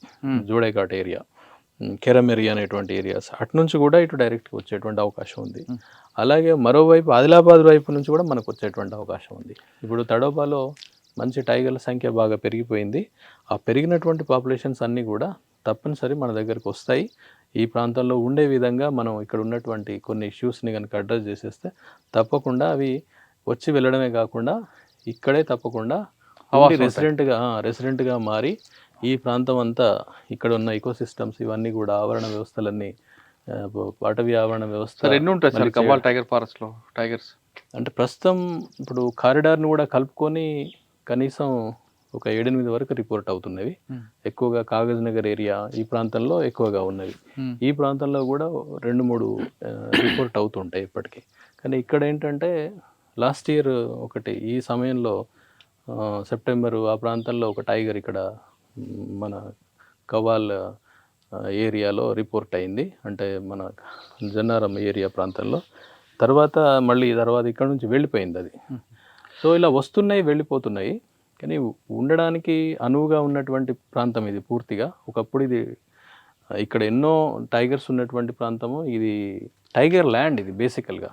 జోడైఘాట్ ఏరియా, కెరమెరి అనేటువంటి ఏరియాస్, అటు నుంచి కూడా ఇటు డైరెక్ట్గా వచ్చేటువంటి అవకాశం ఉంది. అలాగే మరోవైపు ఆదిలాబాద్ వైపు నుంచి కూడా మనకు వచ్చేటువంటి అవకాశం ఉంది. ఇప్పుడు తడోబాలో మంచి టైగర్ల సంఖ్య బాగా పెరిగిపోయింది. ఆ పెరిగినటువంటి పాపులేషన్స్ అన్నీ కూడా తప్పనిసరి మన దగ్గరకు వస్తాయి. ఈ ప్రాంతంలో ఉండే విధంగా మనం ఇక్కడ ఉన్నటువంటి కొన్ని ఇష్యూస్ని కనుక అడ్రస్ చేసేస్తే తప్పకుండా అవి వచ్చి వెళ్ళడమే కాకుండా ఇక్కడే తప్పకుండా రెసిడెంట్గా మారి ఈ ప్రాంతం అంతా ఇక్కడ ఉన్న ఎకోసిస్టమ్స్ ఇవన్నీ కూడా ఆవరణ వ్యవస్థలన్నీ అటవీ ఆవరణ వ్యవస్థ సార్ ఎన్ని ఉంటాయి సార్ మళ్ళీ కవ్వాల్ టైగర్ ఫారెస్ట్లో టైగర్స్? అంటే ప్రస్తుతం ఇప్పుడు కారిడార్ని కూడా కలుపుకొని కనీసం ఒక 7-8 వరకు రిపోర్ట్ అవుతున్నవి. ఎక్కువగా కాగజ్ నగర్ ఏరియా ఈ ప్రాంతంలో ఎక్కువగా ఉన్నవి. ఈ ప్రాంతంలో కూడా 2-3 రిపోర్ట్ అవుతుంటాయి ఇప్పటికీ. కానీ ఇక్కడ ఏంటంటే లాస్ట్ ఇయర్ ఒకటి ఈ సమయంలో సెప్టెంబరు ఆ ప్రాంతంలో ఒక టైగర్ ఇక్కడ మన కవ్వాల్ ఏరియాలో రిపోర్ట్ అయింది. అంటే మన జన్నారం ఏరియా ప్రాంతంలో. తర్వాత ఇక్కడ నుంచి వెళ్ళిపోయింది అది. సో ఇలా వస్తున్నాయి వెళ్ళిపోతున్నాయి. కానీ ఉండడానికి అనువుగా ఉన్నటువంటి ప్రాంతం ఇది పూర్తిగా. ఒకప్పుడు ఇది ఇక్కడ ఎన్నో టైగర్స్ ఉన్నటువంటి ప్రాంతము. ఇది టైగర్ ల్యాండ్ ఇది బేసికల్గా.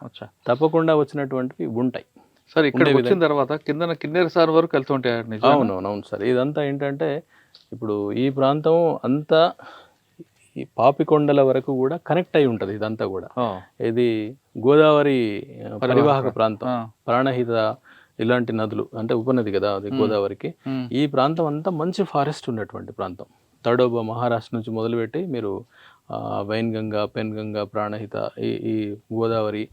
తప్పకుండా వచ్చినటువంటివి ఉంటాయి సార్. ఇక్కడ వచ్చిన తర్వాత కింద కిన్నెర సార్ వరకు వెళ్తుంటాయి. అవును సార్. ఇదంతా ఏంటంటే ఇప్పుడు ఈ ప్రాంతం అంతా ఈ పాపికొండల వరకు కూడా కనెక్ట్ అయి ఉంటుంది. ఇదంతా కూడా ఇది గోదావరి పరివాహక ప్రాంతం. ప్రాణహిత ఇలాంటి నదులు అంటే ఉపనది కదా అది గోదావరికి. ఈ ప్రాంతం అంతా మంచి ఫారెస్ట్ ఉన్నటువంటి ప్రాంతం. తడోబా మహారాష్ట్ర నుంచి మొదలుపెట్టి మీరు వైన్గంగా, పెన్గంగా, ప్రాణహిత, ఈ గోదావరి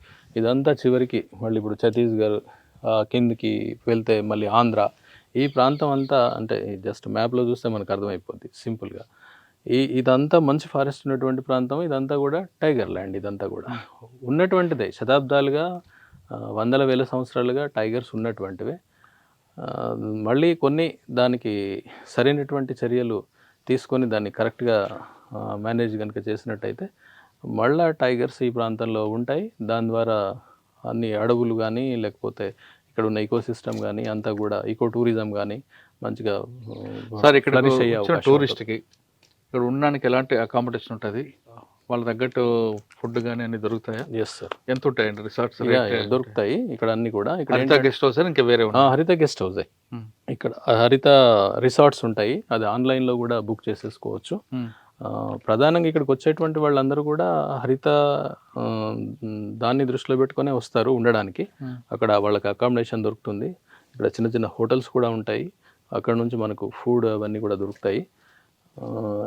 ఇదంతా చివరికి మళ్ళీ ఇప్పుడు ఛత్తీస్గఢ్ కిందికి వెళ్తే మళ్ళీ ఆంధ్ర, ఈ ప్రాంతం అంతా అంటే జస్ట్ మ్యాప్లో చూస్తే మనకు అర్థమైపోద్ది సింపుల్గా. ఇదంతా మంచి ఫారెస్ట్ ఉన్నటువంటి ప్రాంతం. ఇదంతా కూడా టైగర్ ల్యాండ్. ఇదంతా కూడా ఉన్నటువంటిదే. శతాబ్దాలుగా వందల వేల సంవత్సరాలుగా టైగర్స్ ఉన్నటువంటివే. మళ్ళీ కొన్ని దానికి సరైనటువంటి చర్యలు తీసుకొని దాన్ని కరెక్ట్గా మేనేజ్ కనుక చేసినట్టయితే మళ్ళా టైగర్స్ ఈ ప్రాంతంలో ఉంటాయి. దాని ద్వారా అన్ని అడవులు కానీ లేకపోతే ఇక్కడ ఉన్న ఈకోసిస్టమ్ కానీ అంతా కూడా ఈకో టూరిజం కానీ మంచిగా సార్. ఇక్కడ టూరిస్ట్కి ఇక్కడ ఉండడానికి ఎలాంటి అకామిడేషన్ ఉంటుంది? వాళ్ళ తగ్గట్టు ఫుడ్ కానీ అన్ని దొరుకుతాయా? Yes sir. ఎంత ఉంటాయండి రిసార్ట్స్? దొరుకుతాయి ఇక్కడ అన్ని కూడా. ఇక్కడ హరిత గెస్ట్ హౌస్ ఇంకా వేరే హరిత గెస్ట్ హౌస్ ఇక్కడ హరిత రిసార్ట్స్ ఉంటాయి. అది ఆన్లైన్లో కూడా బుక్ చేసేసుకోవచ్చు. ప్రధానంగా ఇక్కడికి వచ్చేటువంటి వాళ్ళందరూ కూడా హరిత దాన్ని దృష్టిలో పెట్టుకునే వస్తారు ఉండడానికి. అక్కడ వాళ్ళకి అకామిడేషన్ దొరుకుతుంది. ఇక్కడ చిన్న చిన్న హోటల్స్ కూడా ఉంటాయి. అక్కడ నుంచి మనకు ఫుడ్ అవన్నీ కూడా దొరుకుతాయి.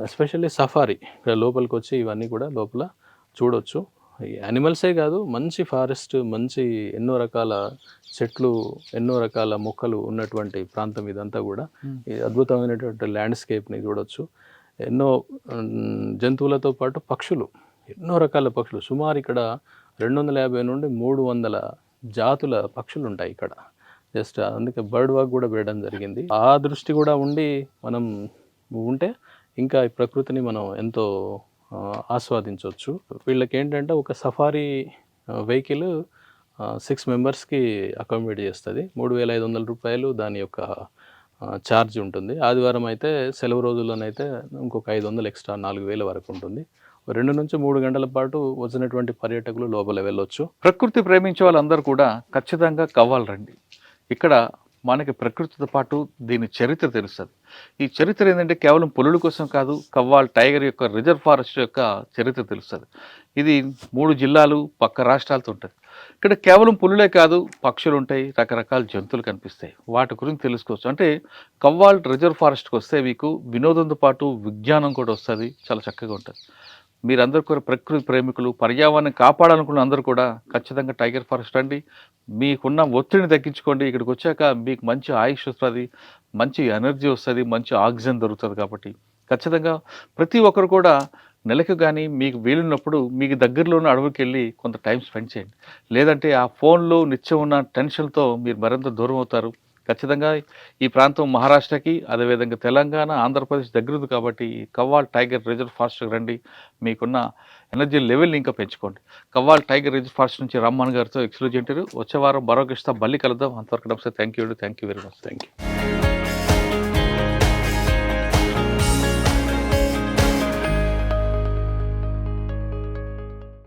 ఎస్పెషల్లీ సఫారీ ఇక్కడ లోపలికి వచ్చి ఇవన్నీ కూడా లోపల చూడొచ్చు. ఈ యానిమల్సే కాదు, మంచి ఫారెస్ట్, మంచి ఎన్నో రకాల చెట్లు, ఎన్నో రకాల మొక్కలు ఉన్నటువంటి ప్రాంతం ఇదంతా కూడా. ఈ అద్భుతమైనటువంటి ల్యాండ్స్కేప్ని చూడొచ్చు. ఎన్నో జంతువులతో పాటు పక్షులు, ఎన్నో రకాల పక్షులు. సుమారు ఇక్కడ 250 నుండి 300 జాతుల పక్షులు ఉంటాయి ఇక్కడ. జస్ట్ అందుకే బర్డ్ వాక్ కూడా వేయడం జరిగింది. ఆ దృష్టి కూడా ఉండి మనం ఉంటే ఇంకా ఈ ప్రకృతిని మనం ఎంతో ఆస్వాదించవచ్చు. వీళ్ళకి ఏంటంటే ఒక సఫారీ వెహికల్ 6 మెంబర్స్కి అకామిడేట్ చేస్తుంది. 3,500 రూపాయలు దాని యొక్క ఛార్జ్ ఉంటుంది. ఆదివారం అయితే సెలవు రోజుల్లోనైతే ఇంకొక 500 ఎక్స్ట్రా 4,000 వరకు ఉంటుంది. 2 నుంచి 3 గంటల పాటు వచ్చినటువంటి పర్యాటకులు లోపల వెళ్ళొచ్చు. ప్రకృతి ప్రేమించే వాళ్ళందరూ కూడా ఖచ్చితంగా కవ్వాలి రండి. ఇక్కడ మనకి ప్రకృతితో పాటు దీని చరిత్ర తెలుస్తుంది. ఈ చరిత్ర ఏంటంటే కేవలం పులుల కోసం కాదు, కవ్వాల్ టైగర్ యొక్క రిజర్వ్ ఫారెస్ట్ యొక్క చరిత్ర తెలుస్తుంది. ఇది 3 జిల్లాలు పక్క రాష్ట్రాలతో ఉంటుంది. ఇక్కడ కేవలం పులులే కాదు, పక్షులు ఉంటాయి, రకరకాల జంతువులు కనిపిస్తాయి. వాటి గురించి తెలుసుకోవచ్చు. అంటే కవ్వాల్ రిజర్వ్ ఫారెస్ట్కి వస్తే మీకు వినోదంతో పాటు విజ్ఞానం కూడా వస్తుంది. చాలా చక్కగా ఉంటుంది. మీరందరూ కూడా ప్రకృతి ప్రేమికులు, పర్యావరణం కాపాడాలనుకున్న అందరూ కూడా ఖచ్చితంగా టైగర్ ఫారెస్ట్ రండి. మీకున్న ఒత్తిడిని తగ్గించుకోండి. ఇక్కడికి వచ్చాక మీకు మంచి ఆయుష్ వస్తుంది, మంచి ఎనర్జీ వస్తుంది, మంచి ఆక్సిజన్ దొరుకుతుంది. కాబట్టి ఖచ్చితంగా ప్రతి ఒక్కరు కూడా నెలకు కానీ మీకు వీలున్నప్పుడు మీకు దగ్గరలో ఉన్న అడవికి వెళ్ళి కొంత టైం స్పెండ్ చేయండి. లేదంటే ఆ ఫోన్లో నిత్యం ఉన్న టెన్షన్తో మీరు మరింత దూరం అవుతారు. ఖచ్చితంగా ఈ ప్రాంతం మహారాష్ట్రకి, అదేవిధంగా తెలంగాణ, ఆంధ్రప్రదేశ్ దగ్గర ఉంది. కాబట్టి ఈ కవ్వాల్ టైగర్ రిజర్వ్ ఫారెస్ట్కి రండి. మీకున్న ఎనర్జీ లెవెల్ని ఇంకా పెంచుకోండి. కవ్వాల్ టైగర్ రిజర్వ్ ఫారెస్ట్ నుంచి రమ్మన్ గారితో ఎక్స్క్లూజివ్ ఇంటర్వ్యూ. వచ్చే వారం మరో గెస్ట్తో మళ్ళీ కలుద్దాం. అంతవరకు నమస్తే. Thank you very much. Thank you.